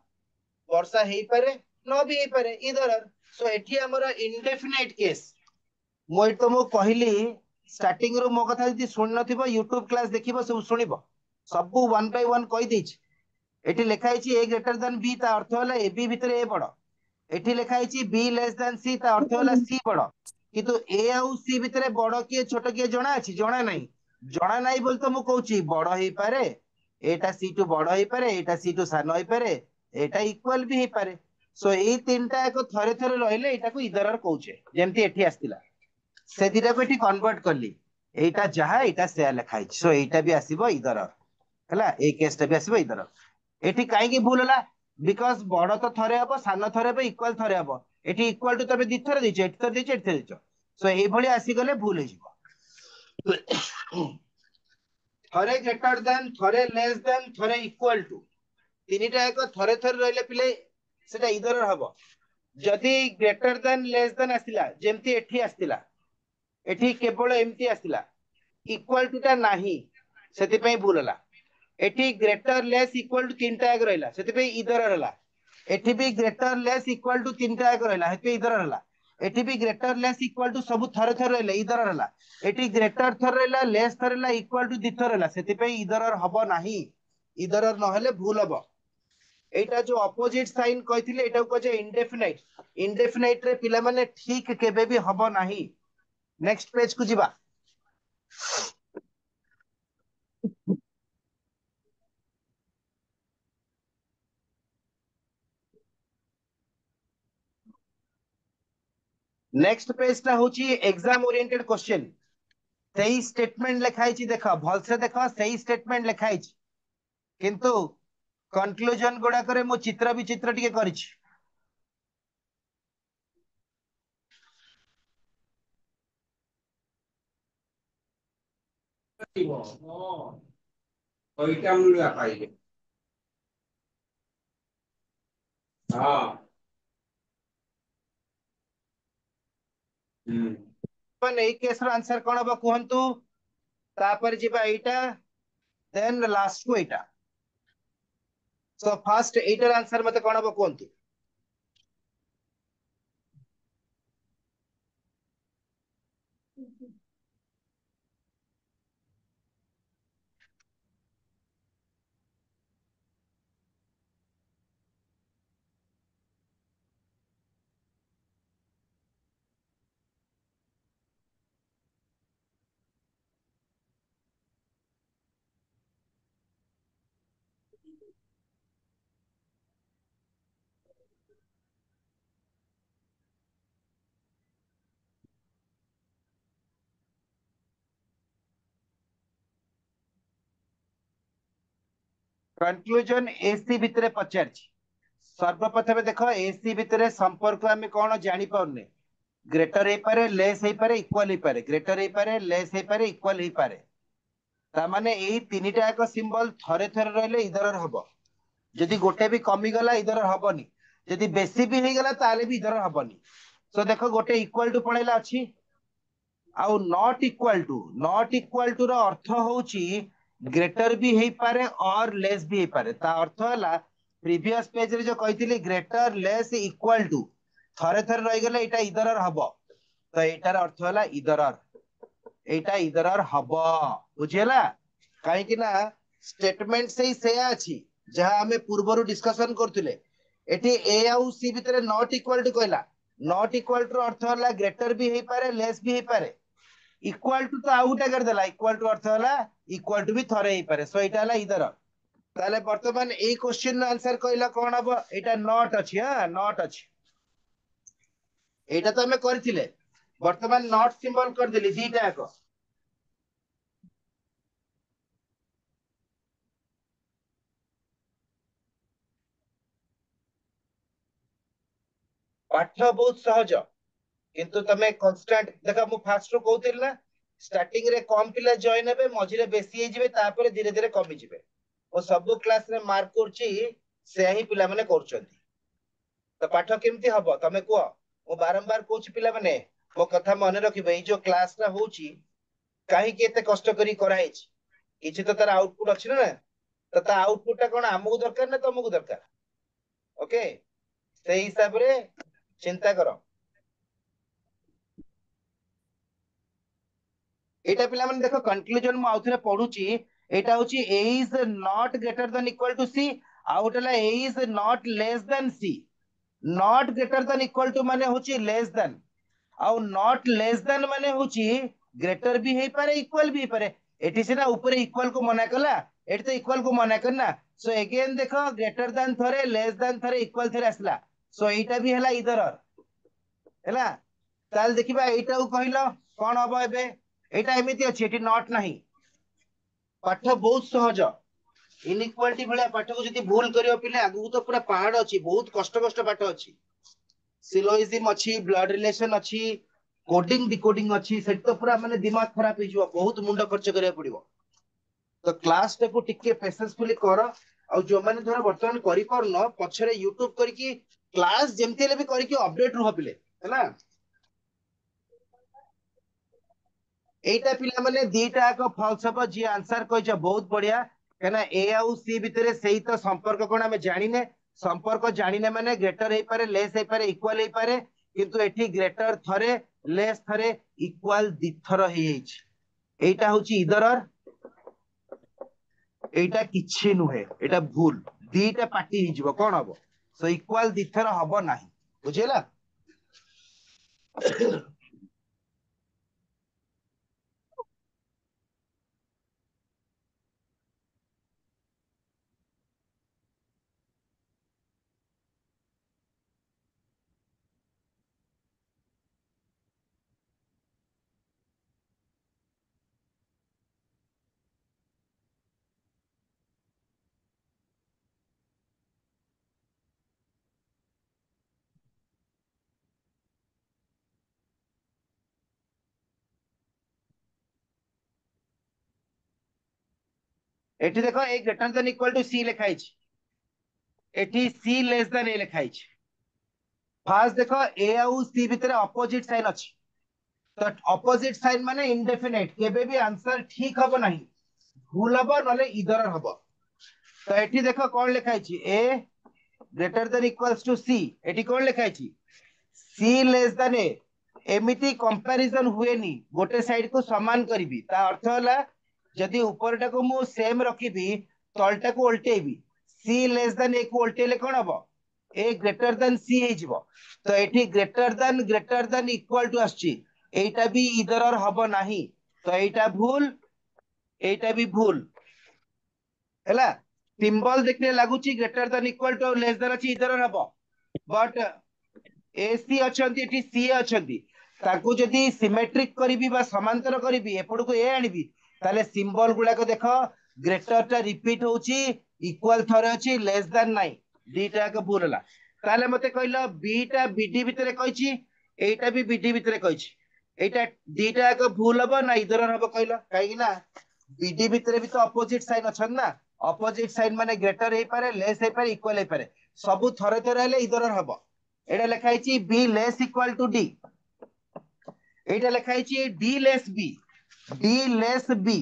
वर्षा हेइ पारे न भी हेइ पारे इधर सो एठी हमर इंडेफिनाइट केस मु तुमको कहली स्टार्टिंग रो मो कथा जदी सुन नथिबो YouTube क्लास देखिबो सब सुनिबो सब वन बाय वन कहि दैछि एठी लिखा हिची ए ग्रेटर देन बी ता अर्थ होला ए बी भितरे ए बड़ एठी लिखा हिची बी लेस देन सी ता अर्थ होला सी बड़ किंतु ए आउ सी भितरे बड़ किए छोट किए जणा अछि जणा नाही बोल तो मु कहूची बड़ हेइ पारे एटा सी टू बड़ हेइ पारे एटा सी टू सानो हेइ पारे एटा इक्वल भी हेइ पारे सो ए तीनटा एको थरे थरे रहिले एटा को इधर कहूचे जेमती एठी आस्तिला से दिटा को एठी कन्वर्ट करली एटा जहा एटा से लिखा हिची सो एटा भी आसीबो इधर हला ए केसटा भी आसीबो इधर एठी काहे की भूल होला बिकॉज बड़ तो थरे हम सान थरे हम इक्वाल थरे हम एटी इक्वाल टू तबे दी थरे दिछ एटी थरे दिछ एटी थरे दिछ सो एई भली आसी गले भूल हो थरे ग्रेटर देन थरे लेस देन थरे इक्वाल टू तीनटा एक थरे थरे रहले पिले सेटा इधर हबो जदि ग्रेटर देन लेस देन आसिला जेमती एठी आस्तिला एठी केवल एमती आस्तिला इक्वाल टू टा नाही सेति पई भूल होला एठी ग्रेटर लेस इक्वल टू तीनटा एक रहला सेति पे इधर रहला एठी भी ग्रेटर लेस इक्वल टू तीनटा एक रहला हेते इधर रहला एठी भी ग्रेटर लेस इक्वल टू सब थरे थरे रहले इधर रहला एठी ग्रेटर थरे रहला लेस थरे रहला इक्वल टू दी थरे रहला सेति पे इधर हबो नाही इधर न हेले भूल हबो एटा जो अपोजिट साइन कहिथिले एटा को जे इंडेफिनाइट रे पिला माने ठीक केबे भी हबो नाही नेक्स्ट पेज को जिबा नेक्स्ट पेज टा होची एग्जाम ओरिएंटेड क्वेश्चन सही स्टेटमेंट लिखाई छी देखो भल से देखो सही स्टेटमेंट लिखाई छी किंतु कंक्लूजन गुडा करे मो चित्र विचित्र टिके करिछि ওইটা মূল্য পাইলে হ্যাঁ अपन एई केस रो आंसर कोन हबो कहंतु तापर जिबा एटा देन लास्ट को एटा सो फर्स्ट एटार आंसर मते कोन हबो कहंतु कंक्लूजन एसी भितरे पचारछि सर्वप्रथम देखो एसी भितरे संपर्क आमे कोन जानि पाउने ग्रेटर हे पारे लेस हे पारे इक्वल हे पारे ग्रेटर हे पारे लेस हे पारे इक्वल हे पारे ता माने एई तीनटा एक सिंबल थरे थरे रहले इधर हबो जदि गोटे भी कमी गला इधर हबनी जदि बेसी भी हे गला ताले भी इधर हबनी सो देखो गोटे इक्वल टू पळेला अछि आउ नॉट इक्वल टू रो अर्थ होउची ग्रेटर भी हे पारे और लेस भी हे पारे ता अर्थ हला प्रीवियस पेज रे जो कहितली ग्रेटर लेस इक्वल टू थरे थरे रहि गेले एटा इधर हबो तो एटार अर्थ हला इधर एटा इधर हबो बुझियला काहे कि ना स्टेटमेंट से अछि जहां हमें पूर्वरु डिस्कशन करथिले एठी ए आउ सी भितरे नॉट इक्वल टू कहला नॉट इक्वल टू अर्थ हला ग्रेटर भी हे पारे लेस भी हे पारे इक्वल टू तो आउटा कर देला इक्वल टू अर्थ हला इक्वल टू भी थरे हे पारे सो एटा हला इधर ताले वर्तमान ए क्वेश्चन आंसर कहला कोन हबो एटा नॉट अछि हां नॉट अछि एटा तो हमें करथिले वर्तमान नॉट सिंबल कर देली दीटा एक पाठ बहुत सहज किंतु तमे कांस्टेंट देखा मु फास्ट रो कहउतिल ना स्टार्टिंग रे कम पिला जॉइन हेबे मझिरे बेसी हे जिवे तापर धीरे धीरे कमी जिवे ओ सब क्लास रे मार्क करछि से ही पिला माने करछंती तो पाठ केमती हबो तमे को मु बारंबार कहउछि पिला माने मो कथा मने रखिबे ई जो क्लास रा होउछि काहे के एते कष्ट करी कराई छि किछि तो तार आउटपुट अछि ना तो ता आउटपुट ता कोन हमहु दरकार ना तमहु दरकार ओके से हिसाब रे चिंता करो एटा पिला माने देखो कंक्लूजन मु आउथरे पढुची एटा होची a is not greater than equal to c आउटला a is not less than c not greater than equal to माने होची less than आउ not less than माने होची greater भी हे पारे equal भी हे पारे एठी सिना ऊपर equal को मना कला एठी तो equal को मना करना सो अगेन देखो greater than थरे less than थरे equal थरे असला सो एटा भी हला इधर हला ताल देखिबा एटा को कहिलो कोन हबो एबे एटा एमिति अछि एठी नॉट नाही पाठ बहुत सहज इनइक्वालिटी भलिया पाठ को जदी भूल करियो पिले आगु तो पूरा पहाड़ अछि बहुत कष्ट कष्ट पाठ अछि सिलोइजिम अछि ब्लड रिलेशन अछि कोडिंग डिकोडिंग अछि सेट तो पूरा माने दिमाग खराब हो जिवो बहुत मुंड खर्च करिया पड़िवो तो क्लास टे को टिके पेशेंसफुली कर आ जो माने धर वर्तमान करि परनो पछरे यूट्यूब करके क्लास जेमते ले भी करके अपडेट रह पिले हैला एटा पिला माने दीटा को फॉल्स हबो जी आंसर कहिछ बहुत बढ़िया केना ए आउ सी भितरे सेही तो संपर्क कोन हमें जानिने संपर्क जानिने माने ग्रेटर हे पारे लेस हे पारे इक्वल हे पारे किंतु एठी ग्रेटर थरे लेस थरे इक्वल दिथर हे हिच एटा होची इधर एटा किछि नुहे एटा भूल दीटा पार्टी हि जिवो कोन हबो सो इक्वल दिथर हबो नाही बुझेला एठी देखो ए ग्रेटर देन इक्वल टू सी लिखा हिच एठी सी लेस देन ए लिखा हिच फास्ट देखो ए आउ सी भितरे अपोजिट साइन अछि तो अपोजिट साइन माने इंडेफिनेट केबे भी आंसर ठीक हबो नाही भूल हबो नले इधर हबो तो एठी देखो कोन लिखा हिच A greater than equals to C एठी कोन लिखा हिच सी लेस देन ए एमिति कंपैरिजन हुएनी गोटे साइड को समान करबी ता अर्थ होला जदि ऊपरटा को मु सेम रखिबी तलटा को उल्टेबी सी लेस देन ए को उल्टेले कोन हबो ए ग्रेटर देन सी हे जिवो तो एठी ग्रेटर देन इक्वल टू आछी एटा भी इधर हबो नाही तो एटा भूल एटा भी भूल हैला सिंबल देखले लागुची greater than equal to less than अछि इधर हबो बट एसी अछंती एठी सी अछंती ताकू जदी सिमेट्रिक करिवि बा समांतर करिवि एपड़ को ए आनिबि ताले सिंबल गुडा को देखो ग्रेटर टा रिपीट होची इक्वल थरे अछि लेस देन नाही दीटा को भूल होला ताले मते कहलो बी टा बीडी भितरे कहिची एटा भी बीडी भितरे कहिची एटा दीटा को भूल हबो ना इधर हबो कहलो काई ना बीडी भितरे भी तो अपोजिट साइन अछन ना अपोजिट साइन माने ग्रेटर हे पारे लेस हे पारे इक्वल हे पारे सब थरे थरे हेले इधर हबो एटा लिखा है B less equal to D एटा लिखा है डी लेस बी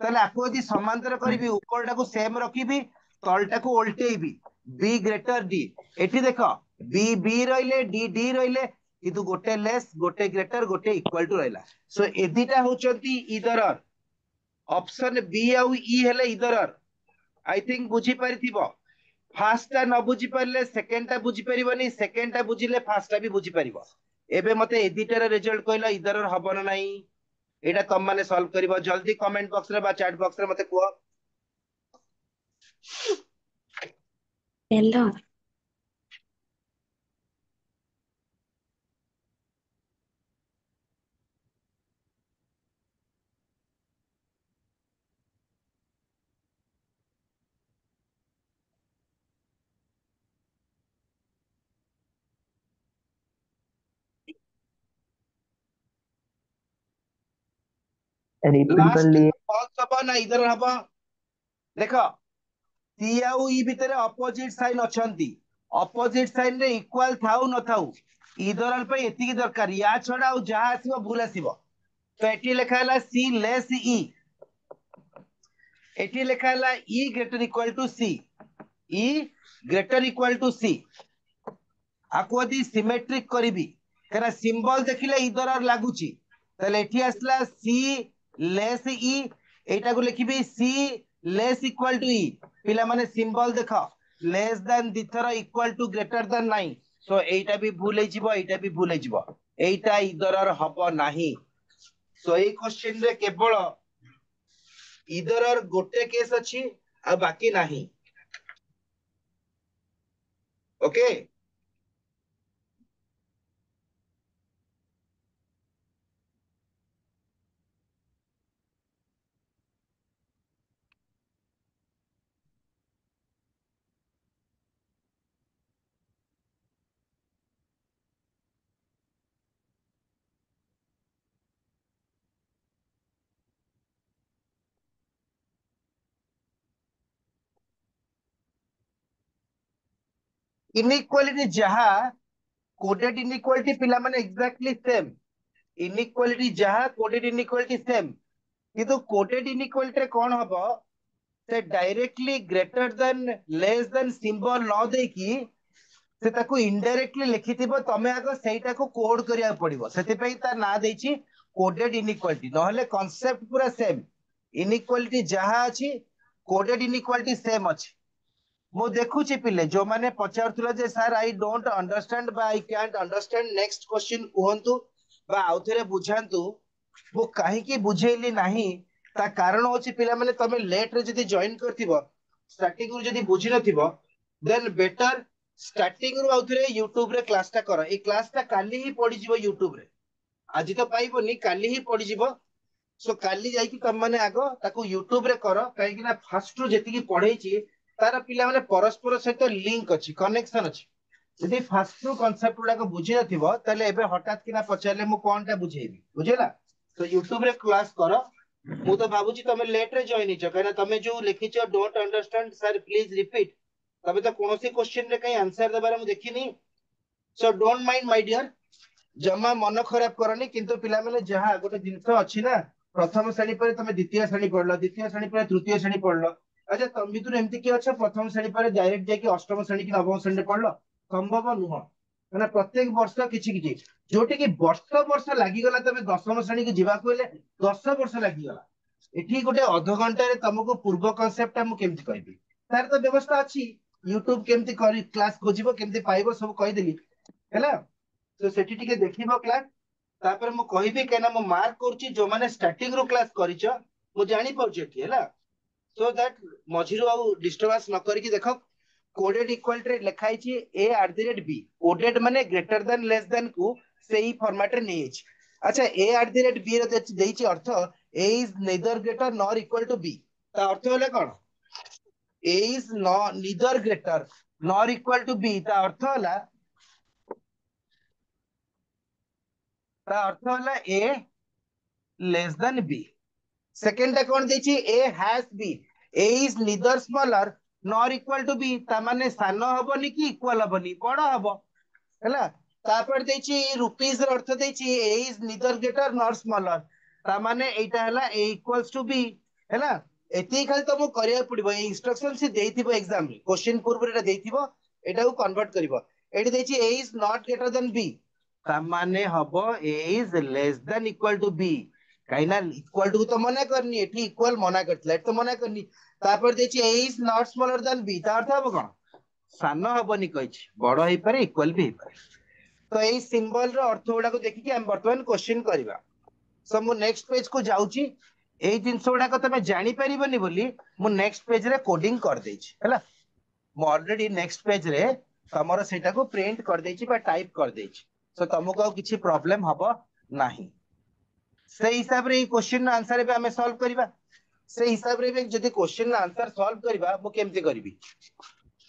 ताले आपको यदि समांतर करिवि ऊपरटा को सेम रखिबि तलटा को उल्टेइबि बी ग्रेटर डी एठी देखो बी बी रहिले डी डी रहिले किंतु गोटे लेस गोटे ग्रेटर गोटे इक्वल टू रहिला सो एदिटा होचंती इधर ऑप्शन बी आउ ई हेले इधर आई थिंक बुझी परिथिबो फास्ट टा न बुझी पारे सेकेंड टा बुझी परिबनी सेकेंड टा बुझिले फास्ट टा भी बुझी परिबो एबे मते एडिटर रिजल्ट कहला इधर हबो ना नाही एटा तुम माने सॉल्व करिवो जल्दी कमेंट बॉक्स रे बा चैट बॉक्स रे मते को हेलो रिपीट कर लास्ट लिए फॉल्स हबो ना इधर हबो देखो सी आउ ई भितरे अपोजिट साइन अछंती अपोजिट साइन रे इक्वल थाउ न थाउ इधर पे एतिकी दरकार या छडा आ जहा आसीबो भूल आसीबो तो एटी लिखा हला सी लेस ई एटी लिखा हला E greater equal to C E greater equal to C आको यदि सिमेट्रिक करिवि करा सिंबल देखिले इधर लागुची ताले एठी आसला सी लेस ई एटा को लिखिबि C less equal to E पिला माने सिंबल देखो लेस देन दिथर इक्वल टू ग्रेटर देन नाही सो एटा भी भूल हे जिवो एटा भी भूल हे जिवो एटा इधर हबो नाही सो ए क्वेश्चन रे केवल इधर गोटे केस अछि आ बाकी नाही ओके इनइक्वालिटी जहा कोडेड इनइक्वालिटी पिला माने एग्जैक्टली सेम इनइक्वालिटी जहा कोडेड इनइक्वालिटी सेम किंतु कोडेड इनइक्वालिटी रे कोन हबो से directly greater than less than symbol न देकी से ताको इनडायरेक्टली लिखिथिबो तमे आगो सेटा को कोड करिया पड़िबो सेति पई तार ना देछि कोडेड इनइक्वालिटी नहले कांसेप्ट पूरा सेम इनइक्वालिटी जहा अछि कोडेड इनइक्वालिटी सेम अछि मु देखुछि पिले जो माने पचारथुला जे सर आई डोंट अंडरस्टैंड बा I can't understand next question कुहंतु बा आउथरे बुझांतु वो काहे की बुझेली नाही ता कारण होछि पिला माने तमे लेट रे जदी जॉइन करथिबो स्टार्टिंग रू जदी बुझि नथिबो देन बेटर स्टार्टिंग रू आउथरे YouTube रे क्लास ता करो ए क्लास ता काली ही पड़ी जिवो YouTube रे आज तो पाइबोनी काली ही पड़ी जिवो सो काली जाई कि तम माने आगो ताको YouTube रे करो काहे कि ना फर्स्ट रू जेति की पढेछि तार पिला माने परस्पर सहित लिंक अछि कनेक्शन अछि यदि फर्स्ट रू कांसेप्ट गुडा को बुझि नथिबो तले एबे हठात किना पचारले मु कोनटा बुझेबी बुझेला तो YouTube रे क्लास करो मु तो भाबुची तमे लेट रे जॉइन हिचो कहना तमे जो लिखिचो don't understand sir please repeat तबे तो कोनोसी क्वेश्चन रे कहीं आंसर देबार मु देखिनी so don't mind my dear जमा मन खराब करनी किंतु पिला माने जहा गोटे जिंस अछि ना प्रथम श्रेणी पर तमे द्वितीय श्रेणी पढलो द्वितीय श्रेणी पर तृतीय श्रेणी पढलो अच्छा तम भितर एमती कि अच्छा प्रथम श्रेणी पर डायरेक्ट जाके अष्टम श्रेणी कि नवम श्रेणी पढलो संभव नुह माने प्रत्येक वर्ष किछि किछि जोटी कि वर्ष लागि गला तमे दशम श्रेणी के जीवा कोले 10 वर्ष लागि गला एठी गोटे आधा घंटा रे तुमको पूर्व कांसेप्ट मु केमति कहबी तार तो व्यवस्था अछि YouTube केमति करी क्लास खोजिबो केमति पाइबो सब कहि देली हैला तो सेठी टिके देखिबो क्लास तापर मु कहबी केना मु मार्क करछि जो माने स्टार्टिंग रो क्लास करिछ मु जानि पाउछि एठी हैला सो दैट मझिरो आउ डिस्टर्बेंस न करी कि देखो कोडेड इक्वल टू लिखाई छी a@b कोडेड माने ग्रेटर देन लेस देन को सेही फॉर्मेट रे नै अछि अच्छा a@b रे देछि अर्थ a is neither greater nor equal to b ता अर्थ होले कोन a is neither greater nor equal to b ता अर्थ होला a less than b second टा कोन देछि a has b a is neither smaller nor equal to b ता माने सानो हबोनी कि इक्वल हबोनी बड़ हबो हैला तापर देछि रुपीस र अर्थ देछि a is neither greater nor smaller ता माने एटा हला a इक्वल्स टू b हैला एती खाली तो मु करिया पड़िबो ए इंस्ट्रक्शन से देइथिबो एग्जाम रे क्वेश्चन पूर्व रे देइथिबो एटा को कन्वर्ट करिवो एटी देछि a is not greater than b ता माने हबो a is less than equal to b काइना इक्वल टू तो मना करनी एठी इक्वल मना करतला एट तो मना करनी तापर देछि a is not smaller than b ता अर्थ हबो कोन सानो हबोनी कहिछि बड़ हेइ पारे इक्वल भी हेइ पारे तो एई सिंबल रो अर्थ गुडा को देखि कि हम वर्तमान क्वेश्चन करबा सो मु नेक्स्ट पेज को जाउची एई जिंस गुडा को तमे जानि परिबोनी बोली मु नेक्स्ट पेज रे कोडिंग कर देछि हैला मु ऑलरेडी नेक्स्ट पेज रे तमरो सेटा को प्रिंट कर देछि बा टाइप कर देछि सो तमको किछि प्रॉब्लम हबो नाही से हिसाब रे क्वेश्चन आंसर बे हमें सॉल्व करबा से हिसाब रे बे जदी क्वेश्चन आंसर सॉल्व करबा मु केमति करबी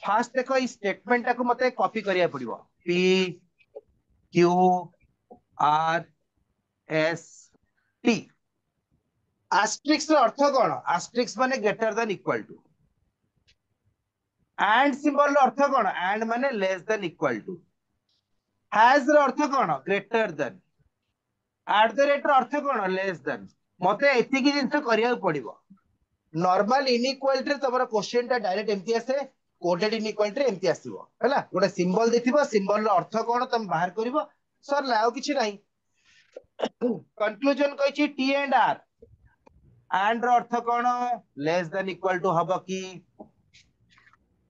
फास्ट देखो ई स्टेटमेंट को मते कॉपी करिया पड़िबो p q r s t asterisk रो अर्थ कोन एस्ट्रिक्स माने greater than equal to and symbol रो अर्थ कोन एंड माने less than equal to has रो अर्थ कोन greater than at the rate रो अर्थ कोन लेस देन मते एति की जिंस करिया पड़िबो नॉर्मल इनइक्वालिटी रे तमरा क्वेश्चन ता डायरेक्ट एमती आसे कोडेड इनइक्वालिटी रे एमती आसीबो हैला गोटे सिंबल देथिबो सिंबल रो अर्थ कोन तम बाहर करिवो सर लाओ किछि नाही कंक्लूजन कहिछि t एंड r एंड रो अर्थ कोन लेस देन इक्वल टू हबो की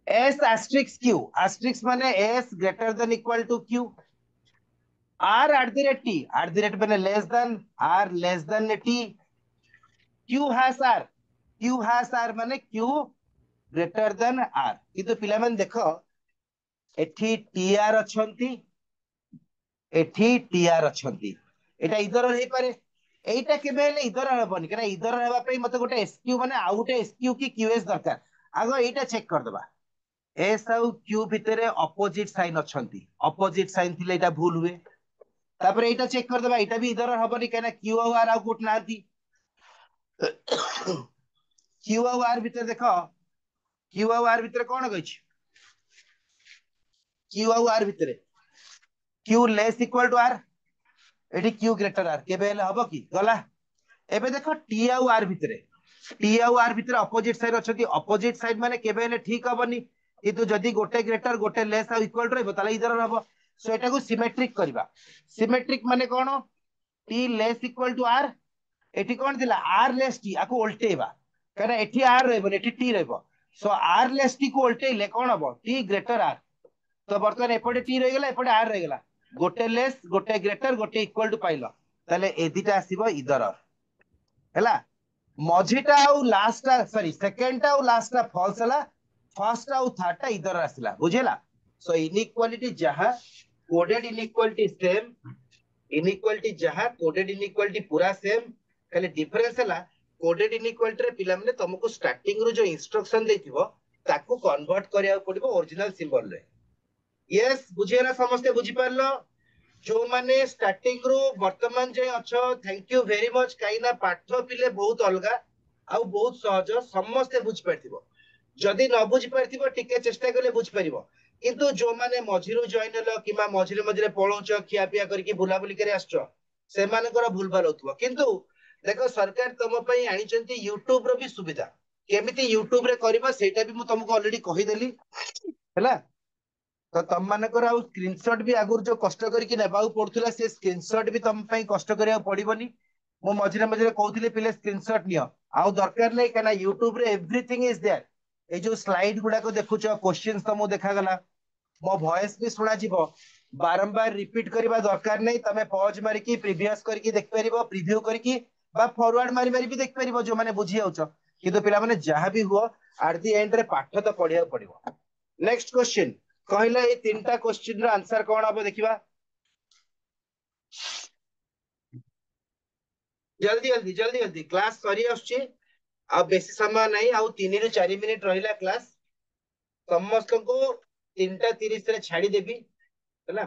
s asterisk q asterisk माने s greater than equal to q r at the rate माने less than r less than t q has r माने q greater than r किंतु पिला मन देखो एठी tr अछंती एठी tr अछंती एटा इधर हे पारे एटा केबे ले इधर हबनी कना इधर हेबा पई मते गोटे sq माने आ गोटे sq की qs दरकार आगो एटा चेक कर दबा s आउ q भितरे अपोजिट साइन अछंती अपोजिट साइन थिले एटा भूल हुए तापर एटा चेक कर दबा एटा भी इधर हबनी कना q आउ r आउ गुट नांती q आउ r भितर देखो q आउ r भितर कोन गछि क्यू आउ आर भितरे Q less equal to R एठी क्यू ग्रेटर आर केबे हेले हबो कि गला एबे देखो टी आउ आर भितरे अपोजिट साइड अछती अपोजिट साइड माने केबे हेले ठीक हबनी किंतु जदी गोटे ग्रेटर गोटे लेस आ इक्वल रहबो ताले इधर हबो सो एटा को सिमेट्रिक करबा सिमेट्रिक माने कोन T less equal to R एठी कोन दिला आर लेस टी आको उल्टेबा काना एठी आर रहबो एठी टी रहबो सो आर लेस टी को उल्टेइले कोन हबो टी ग्रेटर आर तो बर्तमान एपटे टी रह गला एपटे आर रह गला गोटे लेस गोटे ग्रेटर गोटे इक्वल टू पाइलो ताले ए दिटा आसीबो इधर हैला मझीटा आउ लास्ट सॉरी सेकंड आउ लास्ट फॉल्स हला फर्स्ट आउ थर्ड टा इधर आसिला बुझेला सो इनइक्वालिटी जहा कोडेड इनइक्वालिटी सेम इनइक्वालिटी जहा कोडेड इनइक्वालिटी पूरा सेम खाली डिफरेंस हला कोडेड इनइक्वालिटी रे पिला माने तुमको स्टार्टिंग रो जो इंस्ट्रक्शन देथिबो ताको कन्वर्ट करिया पड़िबो ओरिजिनल सिंबल रे यस बुझेला समस्त बुझी पारलो जो माने स्टार्टिंग रो वर्तमान जे अछो थैंक यू वेरी मच काइना पाठ पिले बहुत अलगा आ बहुत सहज समस्त बुझ पारथिबो जदी न बुझ पारथिबो टिके चेष्टा करले बुझ पारिबो किंतु जो माने मझिरो जॉइन हलो किमा मझिरे मझिरे पळौछ खिया पिया करके बुला बुली करे आछो से मानकर भूल भाल होतबो किंतु देखो सरकार तुम पई आनी चंती YouTube रो भी सुविधा केमिति YouTube रे करबा सेटा भी मु तुमको ऑलरेडी कहि देली हैला तो तुम मानकर आउ स्क्रीनशॉट भी आगुर जो कष्ट करके नेबाउ पड़थुला से स्क्रीनशॉट भी तुम पई कष्ट करिया पड़िबनी मु मझिरे मझिरे कहउथिले पिले स्क्रीनशॉट नियो आउ दरकार नै कना YouTube रे एवरीथिंग इज देयर ए जो स्लाइड गुडा को देखुछ क्वेश्चंस तुमो देखा गला मो वॉइस भी सुना जीवो बारंबार रिपीट करबा दरकार नै तमे पॉज मारी की प्रीवियस करके देख परिबो प्रीव्यू करके बा फॉरवर्ड मारी मारी भी देख परिबो जो माने बुझी आउछ किंतु पिला माने जहां भी हुआ एट द एंड रे पाठ तो पढिया पड़िबो नेक्स्ट क्वेश्चन कहला ए तीनटा क्वेश्चन रो आंसर कोन हबो देखिबा जल्दी जल्दी जल्दी जल्दी क्लास सरी आछी आ बेसी समय नहीं आ 3 ରୁ 4 मिनिट रहिला क्लास समस्त को 3:30 रे छाड़ी देबी हैला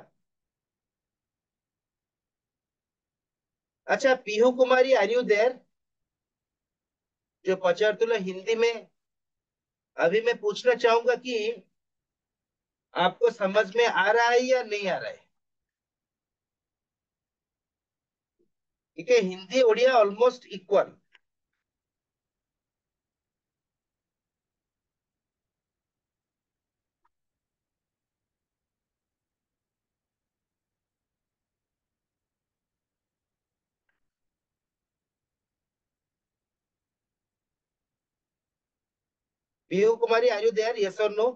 अच्छा Pihu Kumari are you there जो पचारतुला हिंदी में अभी मैं पूछना चाहूंगा कि आपको समझ में आ रहा है या नहीं आ रहा है ठीक है Hindi Odia almost equal Pihu Kumari are you there yes or no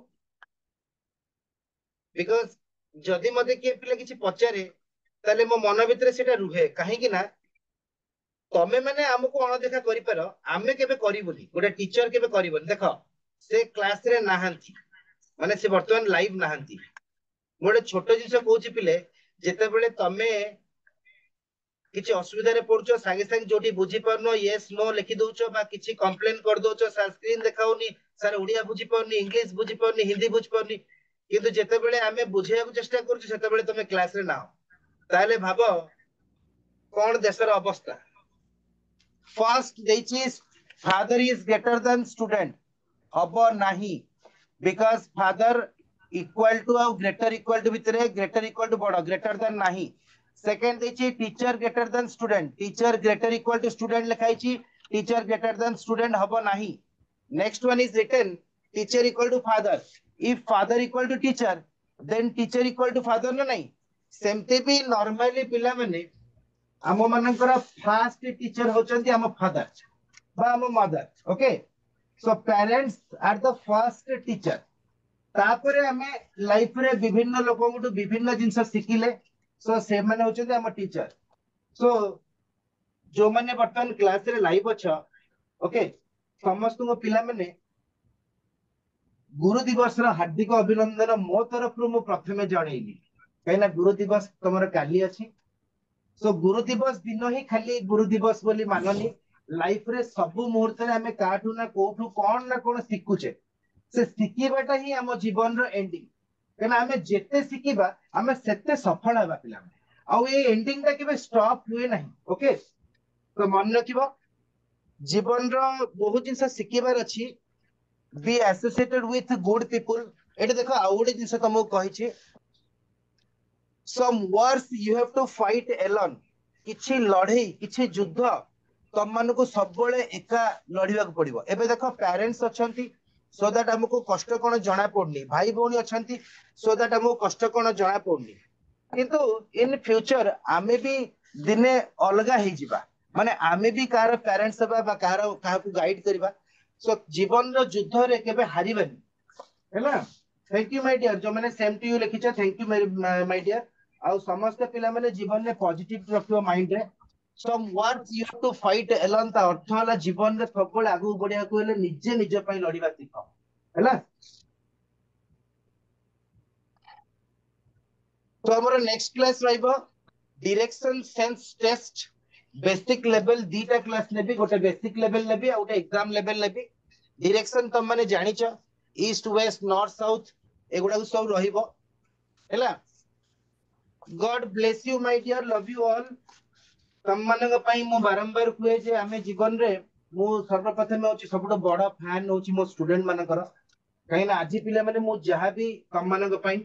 because जदि मते के पिला किछि पचारे ताले मो मन भितरे सेटा रुहे काहे कि ना तमे माने हमको अणदेखा करि पारो आमे केबे करिबोनी गोटे टीचर केबे करिबोनी देखो से क्लास रे नाहंती माने से वर्तमान लाइव नाहंती गोटे छोट जिंस कहूची पिले जेते बेले तमे किछि असुविधा रे पड़छो संगे संगे जोटी बुझी परनो यस नो लिखि दोछो बा किछि कंप्लेन कर दोछो सर स्क्रीन देखाउनी सर उड़िया बुझी परनी इंग्लिश बुझी परनी हिंदी बुझी परनी किंतु जेते बेले आमे बुझिया को चेष्टा करछु सेते बेले तमे क्लास रे नाओ ताले भाबो कोन देशर अवस्था फर्स्ट देछि father is greater than student हबो नाही बिकॉज़ फादर इक्वल टू और ग्रेटर इक्वल टू भितरे ग्रेटर इक्वल टू बड़ ग्रेटर देन नाही सेकंड देछि teacher greater than student teacher greater equal to student लिखाई छी टीचर ग्रेटर देन स्टूडेंट हबो नाही next one is written teacher equal to father if father equal to teacher then teacher equal to father ना नहीं सेमते भी normally पिला माने आम मानकर फास्ट टीचर होचंती आम फादर बा आम mother okay so parents are the first teacher तापरे हमें लाइफ रे विभिन्न लोगों को विभिन्न जिंस शिखिले सो से माने होचंती आम टीचर सो जो माने बर्तमान क्लास रे लाइव अच्छा ओके समस्त को पिला माने गुरु दिवस रो हार्दिक अभिनंदन मो तरफ रु मु प्रथमे जणैली कहिना गुरु दिवस तमर काली अछि सो गुरु दिवस दिन ही खाली गुरु दिवस बोली माननी लाइफ रे सब मुहूर्त रे हमें काठू ना कोठू कोन ना कोन सिखुचे से सिखिबाटा ही हम जीवन रो एंडिंग केना हमें जेते सिखिबा हमें सेते सफल हेबा पिला आ ए एंडिंग ता केबे स्टॉप हुए नहीं ओके तो मन रखिबो जीवन रो बहुत जिंस सिखिबार अछि be associated with good people एटे देखो आ गोटे जिंस तुमको कहि छी some wars you have to fight alone किछि लड़ई किछि युद्ध तम मान को सब बळे एका लड़िबा को पड़िबो एबे देखो पेरेंट्स अछंती सो दैट हमको कष्ट कोन जणा पड़नी भाई भौणी अछंती सो दैट हमको कष्ट कोन जणा पड़नी किंतु इन फ्यूचर आमे भी दिने अलगा ही जिबा माने आमे भी कार पेरेंट्स बा कार काहा को गाइड करबा सो जीवन रो युद्ध रे केबे हारिबेनी हैला थैंक यू माय डियर जो माने सेम टू यू लिखिछ थैंक यू माय डियर आ समस्त पिला माने जीवन रे पॉजिटिव रखियो माइंड रे some wars you have to fight alone ता अर्थ होला जीवन रे सबल आगु बढ़िया को हेले निजे निजे पई लड़ीबा सिख हैला तो हमर नेक्स्ट क्लास रहइबो direction sense test basic level दीटा क्लास लेबी गोटे बेसिक लेवल लेबी आ गोटे एग्जाम लेवल लेबी डायरेक्शन तुम माने जानिचो ईस्ट वेस्ट नॉर्थ साउथ एगुडा को सब रहिबो हैला god bless you my dear love you all तम मानक पई मु बारंबार कुए जे आमे जीवन रे मु सर्वप्रथम होची सबटो बड़ फैन होची मो स्टूडेंट मानकर कहिना आजि पिले माने मु जहा भी तम मानक पई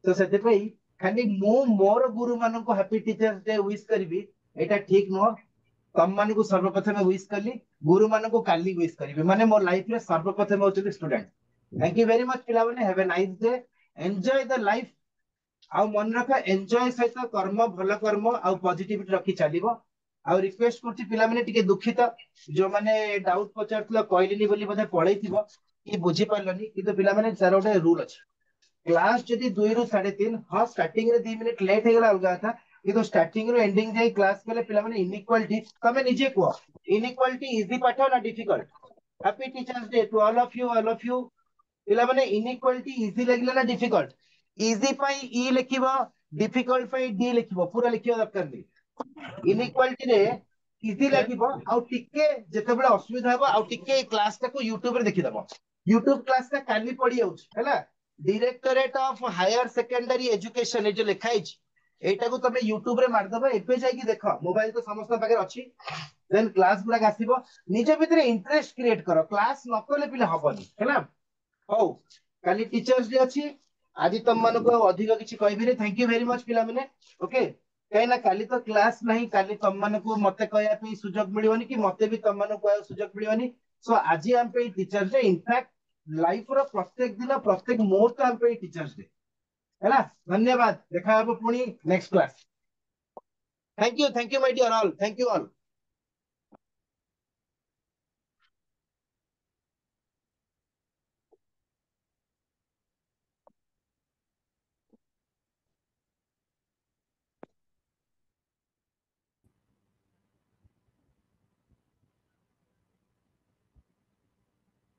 तो सेते पई खाली मु मोर गुरु मानक को हैप्पी टीचर्स डे विश करबी एटा ठीक न तम मान को सर्वप्रथम विश करली गुरु मानक को काली विश करबी माने मोर लाइफ रे सर्वप्रथम होची student thank you very much पिला माने have a nice day enjoy the life आ मन रख एंजॉय सहित कर्म भल कर्म आ पॉजिटिविटी रखी चलिबो आ रिक्वेस्ट करछि पिला माने टिके दुखित जो माने डाउट पचारथलो कहलिनी बोली बधे पळैथिबो कि बुझी पारलनी किंतु पिला माने सार ओटे रूल अछि क्लास जदी 2 रु 3.5 हां स्टार्टिंग रे 2 मिनिट लेट हे गेला अलगा था किंतु स्टार्टिंग रो एंडिंग जाई क्लास केले पिला माने इनइक्वालिटी तमे निजे को इनइक्वालिटी इजी पाठ ना difficult happy teachers day to all of you पिला माने इनइक्वालिटी इजी लागला ना डिफिकल्ट इजी पाई ई लिखिबो डिफिकल्ट पाई डी लिखिबो पूरा लिखिबो दरकार नहीं इनइक्वालिटी रे इजी लागिबो आउ टिके जेतेबेले असुविधा हबो आउ टिके क्लास टाको YouTube रे देखि दबो YouTube क्लास का काली पड़ी आउछ हैला directorate of higher secondary education ए जो लिखाई छी एटा को तमे YouTube रे मार दबो एपे जाई कि देखो मोबाइल तो समस्त पाखे अछि देन क्लास गुला आसीबो निजे भितरे इंटरेस्ट क्रिएट करो क्लास न करले पिले हबनी हैला हो काली टीचर्स डे अछि आज तुम मान को अधिक किसी कहबी थैंक यू वेरी मच पिला माने ओके कहीं काली तो क्लास नहीं काली तुम मान को मते कहया पे सुजोग मिलिवनी कि मते भी तुम मान को सुजोग मिलिवनी सो आज हम पे टीचर्स डे इनफैक्ट लाइफ रो प्रत्येक दिन प्रत्येक मुहूर्त हम पे टीचर्स डे हैला धन्यवाद देखा हबो पुनी next class thank you my dear all thank you all